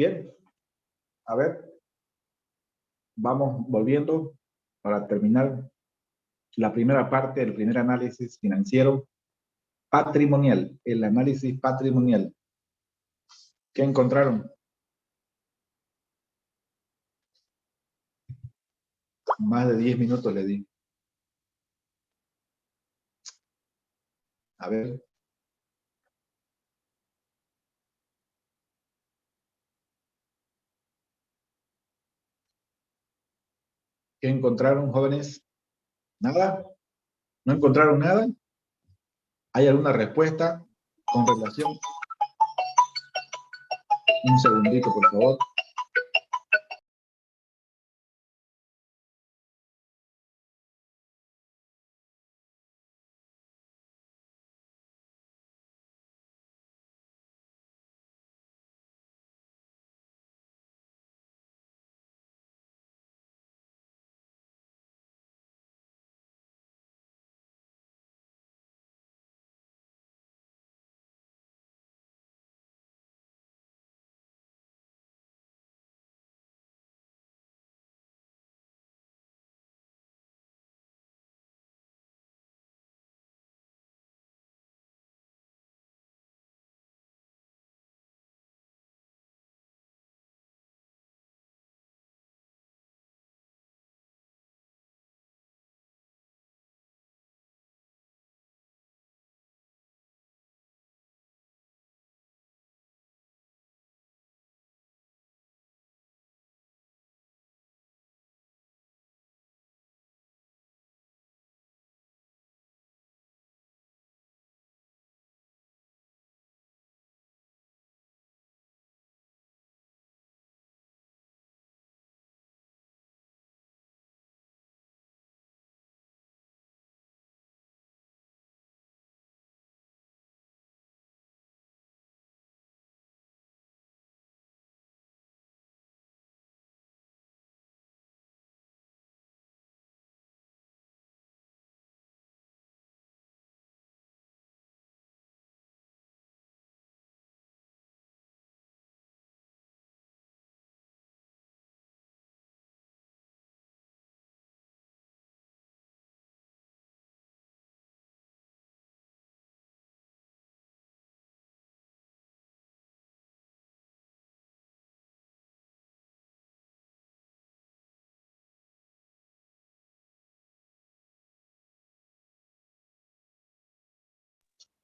Bien, a ver, vamos volviendo para terminar la primera parte, el primer análisis financiero patrimonial, el análisis patrimonial. ¿Qué encontraron? Más de 10 minutos le di. A ver. ¿Qué encontraron, jóvenes? ¿Nada? ¿No encontraron nada? ¿Hay alguna respuesta con relación? Un segundito, por favor.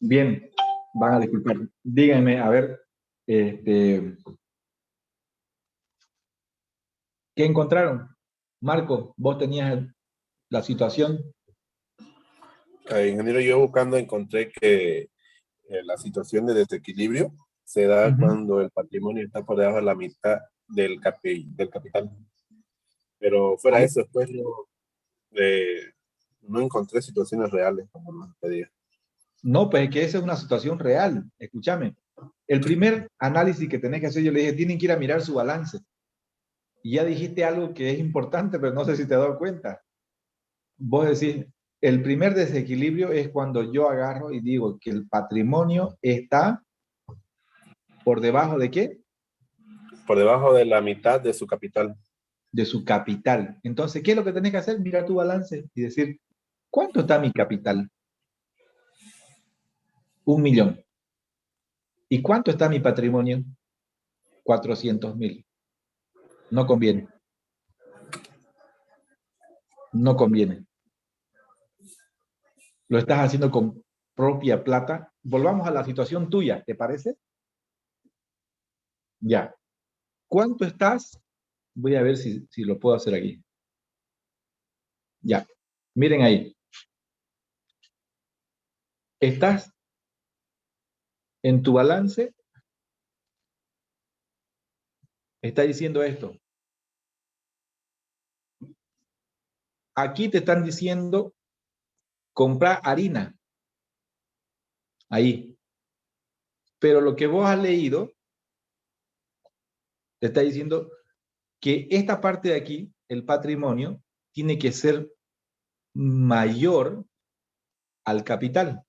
Bien, van a disculpar. Díganme, a ver, ¿qué encontraron? Marco, vos tenías la situación.
Ingeniero, yo buscando encontré que la situación de desequilibrio se da cuando el patrimonio está por debajo de la mitad del capital. Pero fuera de eso, después no encontré situaciones reales como nos pedía.
No, pues es que esa es una situación real. Escúchame. El primer análisis que tenés que hacer, yo le dije, tienen que ir a mirar su balance. Y ya dijiste algo que es importante, pero no sé si te has dado cuenta. Vos decís, el primer desequilibrio es cuando yo agarro y digo que el patrimonio está por debajo de ¿qué?
Por debajo de la mitad de su capital.
De su capital. Entonces, ¿qué es lo que tenés que hacer? Mirar tu balance y decir, ¿cuánto está mi capital? 1.000.000. ¿Y cuánto está mi patrimonio? 400.000. No conviene. No conviene. Lo estás haciendo con propia plata. Volvamos a la situación tuya, ¿te parece? Ya. ¿Cuánto estás? Voy a ver si lo puedo hacer aquí. Ya. Miren ahí. Estás en tu balance. Está diciendo esto. Aquí te están diciendo comprar harina. Ahí. Pero lo que vos has leído te está diciendo que esta parte de aquí, el patrimonio, tiene que ser mayor al capital.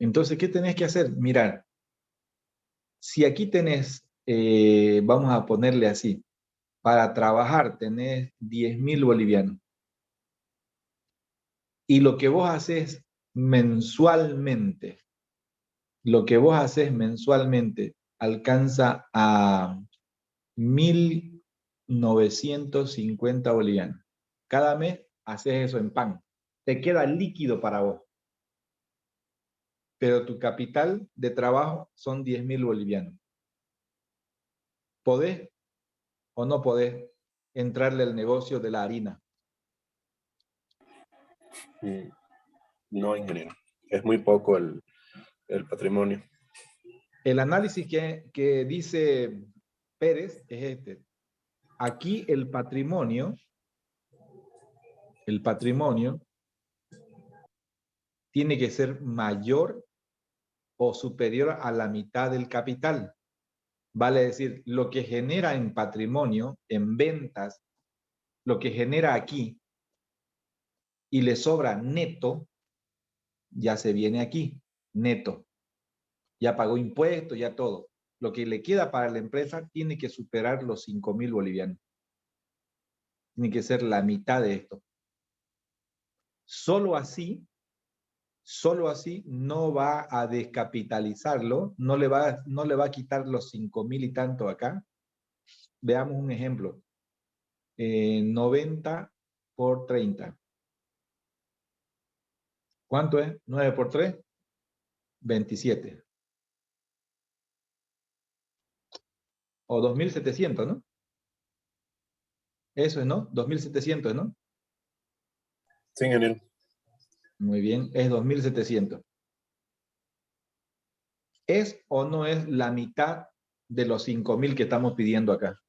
Entonces, ¿qué tenés que hacer? Mirar, Si aquí tenés, vamos a ponerle así, para trabajar tenés 10.000 bolivianos. Y lo que vos haces mensualmente, alcanza a 1.950 bolivianos. Cada mes haces eso en pan. Te queda líquido para vos. Pero tu capital de trabajo son 10.000 bolivianos. ¿Podés o no podés entrarle al negocio de la harina?
No, ingeniero. Es muy poco el patrimonio.
El análisis que dice Pérez es este. Aquí el patrimonio tiene que ser mayor o superior a la mitad del capital. Vale decir, lo que genera en patrimonio, en ventas, lo que genera aquí y le sobra neto, ya se viene aquí, neto. Ya pagó impuestos, ya todo. Lo que le queda para la empresa tiene que superar los 5.000 bolivianos. Tiene que ser la mitad de esto. Solo así no va a descapitalizarlo, no le va a quitar los 5.000 y tanto acá. Veamos un ejemplo. 90 por 30. ¿Cuánto es? 9 por 3, 27. O 2.700, ¿no? Eso es, ¿no? 2.700, ¿no?
Sí, ingeniero.
Muy bien, es 2.700. ¿Es o no es la mitad de los 5.000 que estamos pidiendo acá?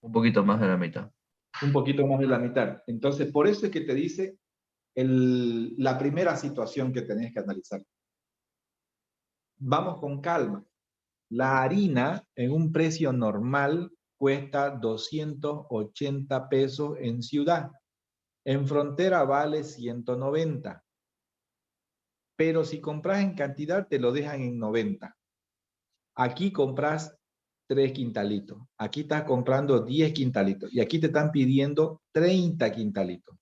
Un poquito más de la mitad.
Un poquito más de la mitad. Entonces, por eso es que te dice la primera situación que tenés que analizar. Vamos con calma. La harina en un precio normal cuesta 280 pesos en ciudad. En frontera vale 190. Pero si compras en cantidad te lo dejan en 90. Aquí compras 3 quintalitos. Aquí estás comprando 10 quintalitos. Y aquí te están pidiendo 30 quintalitos.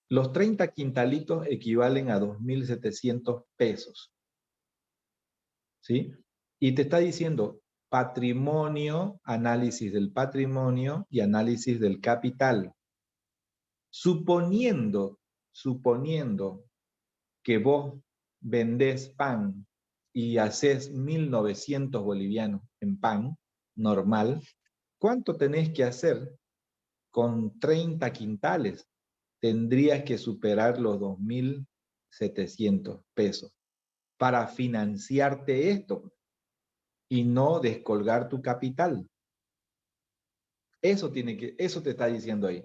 Los 30 quintalitos equivalen a 2.700 pesos. ¿Sí? Y te está diciendo patrimonio, análisis del patrimonio y análisis del capital. Suponiendo que vos vendés pan y haces 1.900 bolivianos en pan normal, ¿cuánto tenés que hacer con 30 quintales? Tendrías que superar los 2.700 pesos para financiarte esto y no descolgar tu capital. Eso te está diciendo ahí.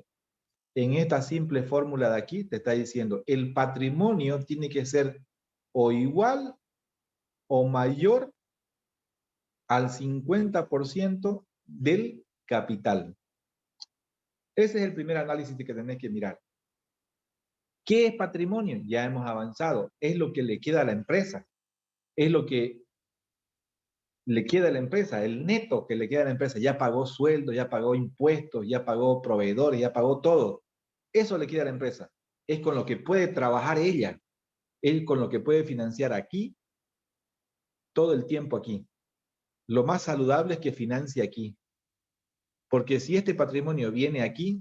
En esta simple fórmula de aquí te está diciendo, el patrimonio tiene que ser o igual o mayor al 50% del capital. Ese es el primer análisis que tenés que mirar. ¿Qué es patrimonio? Ya hemos avanzado. Es lo que le queda a la empresa. Es lo que le queda a la empresa, el neto que le queda a la empresa. Ya pagó sueldo, ya pagó impuestos, ya pagó proveedores, ya pagó todo. Eso le queda a la empresa. Es con lo que puede trabajar ella. Es con lo que puede financiar aquí, todo el tiempo aquí. Lo más saludable es que financie aquí. Porque si este patrimonio viene aquí,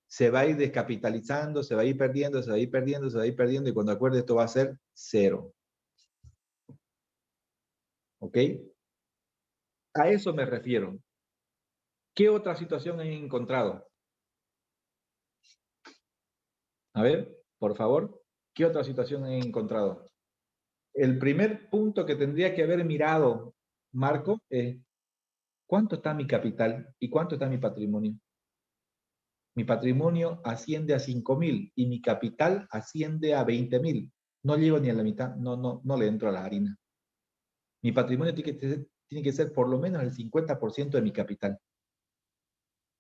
se va a ir descapitalizando, se va a ir perdiendo, se va a ir perdiendo, se va a ir perdiendo, y cuando acuerde esto va a ser cero. ¿Ok? A eso me refiero. ¿Qué otra situación he encontrado? A ver, por favor, ¿qué otra situación he encontrado? El primer punto que tendría que haber mirado, Marco, es ¿cuánto está mi capital y cuánto está mi patrimonio? Mi patrimonio asciende a 5.000 y mi capital asciende a 20.000. No llego ni a la mitad, no le entro a la harina. Mi patrimonio tiene que ser por lo menos el 50% de mi capital.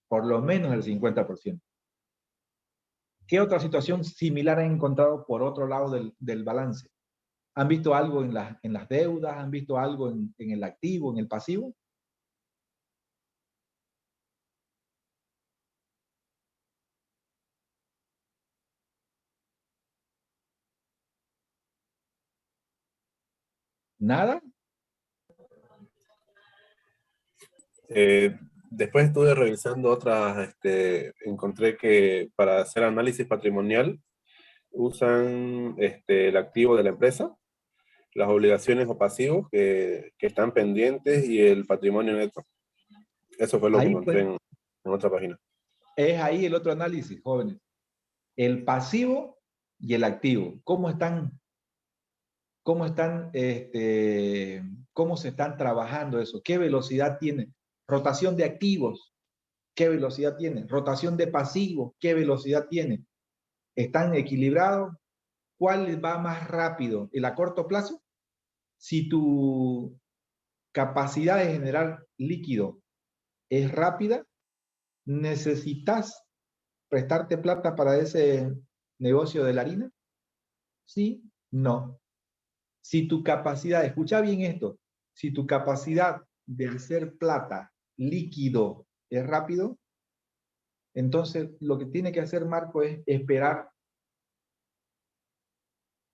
Por lo menos el 50%. ¿Qué otra situación similar han encontrado por otro lado del balance? ¿Han visto algo en las deudas? ¿Han visto algo en el activo, en el pasivo? ¿Nada?
Después estuve revisando otras, encontré que para hacer análisis patrimonial usan el activo de la empresa, las obligaciones o pasivos que están pendientes y el patrimonio neto. Eso fue lo que
Ahí
encontré
pues,
en otra página.
es ahí el otro análisis, jóvenes. El pasivo y el activo. ¿Cómo se están trabajando eso? ¿Qué velocidad tiene? Rotación de activos, ¿qué velocidad tiene? Rotación de pasivos, ¿qué velocidad tiene? ¿Están equilibrados? ¿Cuál va más rápido? ¿El a corto plazo? Si tu capacidad de generar líquido es rápida, ¿necesitas prestarte plata para ese negocio de la harina? Sí, no. Si tu capacidad, escucha bien esto, si tu capacidad de hacer plata líquido es rápido, entonces lo que tiene que hacer Marco es esperar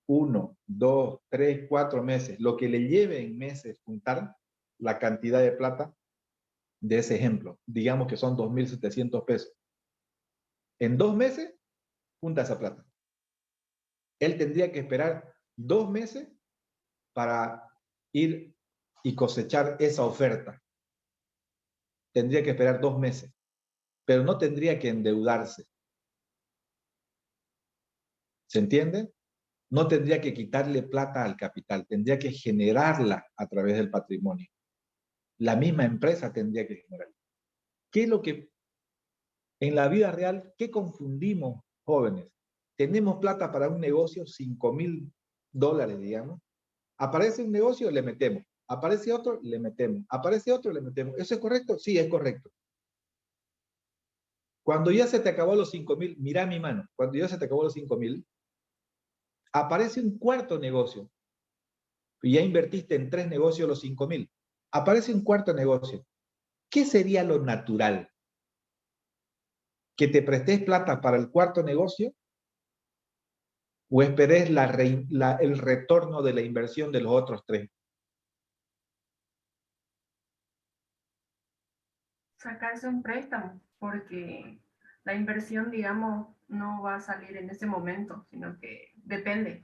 1, 2, 3, 4 meses, lo que le lleve en meses juntar la cantidad de plata de ese ejemplo. Digamos que son 2.700 pesos. En 2 meses, junta esa plata. Él tendría que esperar 2 meses para ir y cosechar esa oferta. Tendría que esperar 2 meses, pero no tendría que endeudarse. ¿Se entiende? No tendría que quitarle plata al capital, tendría que generarla a través del patrimonio. La misma empresa tendría que generarla. ¿Qué es lo que en la vida real, qué confundimos, jóvenes? Tenemos plata para un negocio, $5,000, digamos. Aparece un negocio, le metemos. Aparece otro, le metemos. Aparece otro, le metemos. ¿Eso es correcto? Sí, es correcto. Cuando ya se te acabó los 5,000, mira mi mano, cuando ya se te acabó los 5,000, aparece un cuarto negocio. Y ya invertiste en 3 negocios los 5,000. Aparece un cuarto negocio. ¿Qué sería lo natural? ¿Que te prestes plata para el cuarto negocio? ¿O esperes el retorno de la inversión de los otros 3?
Sacarse un préstamo, porque la inversión, digamos, no va a salir en ese momento, sino que depende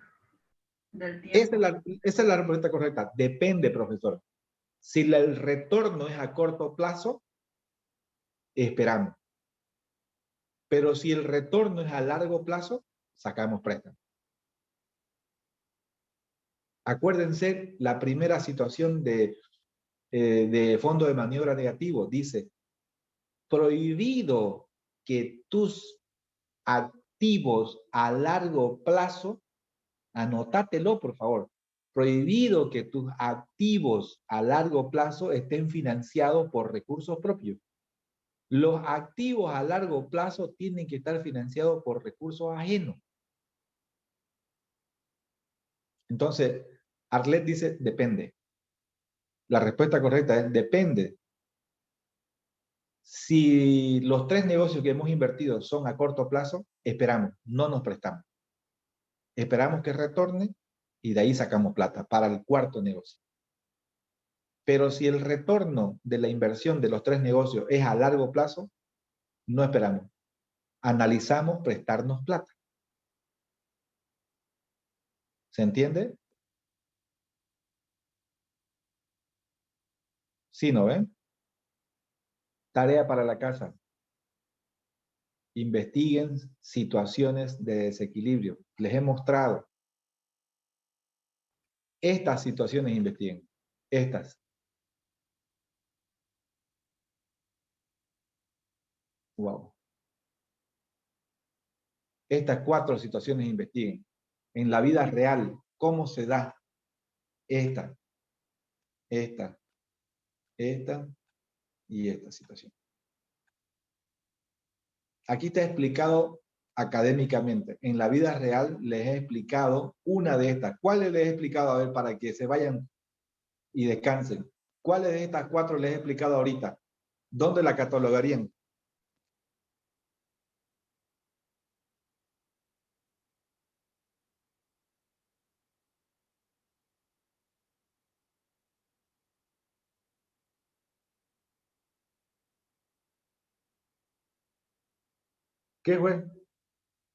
del tiempo.
Esa es la respuesta correcta. Depende, profesor. Si el retorno es a corto plazo, esperamos. Pero si el retorno es a largo plazo, sacamos préstamo. Acuérdense la primera situación de fondo de maniobra negativo. Dice, prohibido que tus activos a largo plazo, anótatelo por favor, prohibido que tus activos a largo plazo estén financiados por recursos propios. Los activos a largo plazo tienen que estar financiados por recursos ajenos. Entonces, Arlet dice, depende. La respuesta correcta es, depende. Si los 3 negocios que hemos invertido son a corto plazo, esperamos, no nos prestamos. Esperamos que retorne y de ahí sacamos plata para el cuarto negocio. Pero si el retorno de la inversión de los 3 negocios es a largo plazo, no esperamos. Analizamos prestarnos plata. ¿Se entiende? Sí, ¿no ven? Tarea para la casa. Investiguen situaciones de desequilibrio. Les he mostrado. Estas situaciones investiguen. Estas. Wow. Estas 4 situaciones investiguen. En la vida real, ¿cómo se da esta y esta situación? Aquí está explicado académicamente. En la vida real les he explicado una de estas. ¿Cuáles les he explicado? A ver, para que se vayan y descansen. ¿Cuáles de estas 4 les he explicado ahorita? ¿Dónde la catalogarían? ¿Qué fue?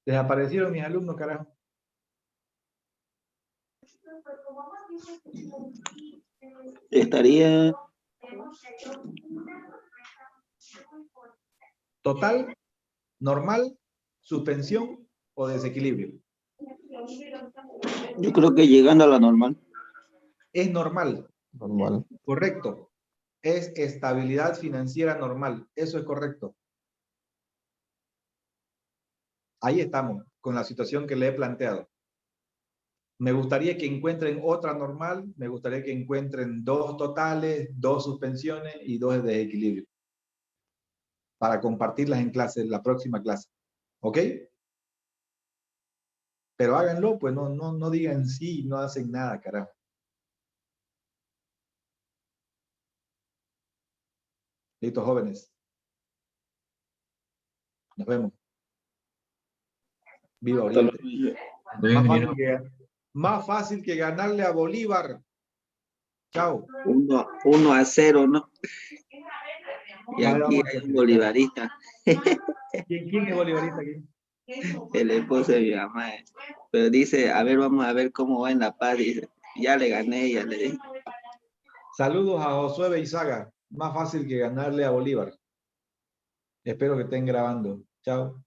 Desaparecieron mis alumnos, carajo.
Estaría
Total, normal, suspensión o desequilibrio.
Yo creo que llegando a la normal.
Es normal.
Normal.
Correcto. Es estabilidad financiera normal. Eso es correcto. Ahí estamos, con la situación que le he planteado. Me gustaría que encuentren otra normal, me gustaría que encuentren 2 totales, 2 suspensiones y 2 de desequilibrio. Para compartirlas en clase, la próxima clase. ¿Ok? Pero háganlo, pues no digan sí, no hacen nada, carajo. Listo, jóvenes. Nos vemos. Viva
Hasta
Oriente.
luego.
Más fácil que ganarle a Bolívar. Chao.
1-0, ¿no? Y
Vale,
aquí
vamos a
hay un
clasificar.
bolivarista.
¿Quién es bolivarista aquí?
El esposo de mi mamá. Pero dice, a ver, vamos a ver cómo va en La Paz. Dice, ya le gané, ya le dije.
Saludos a Josué Beizaga. Más fácil que ganarle a Bolívar. Espero que estén grabando. Chao.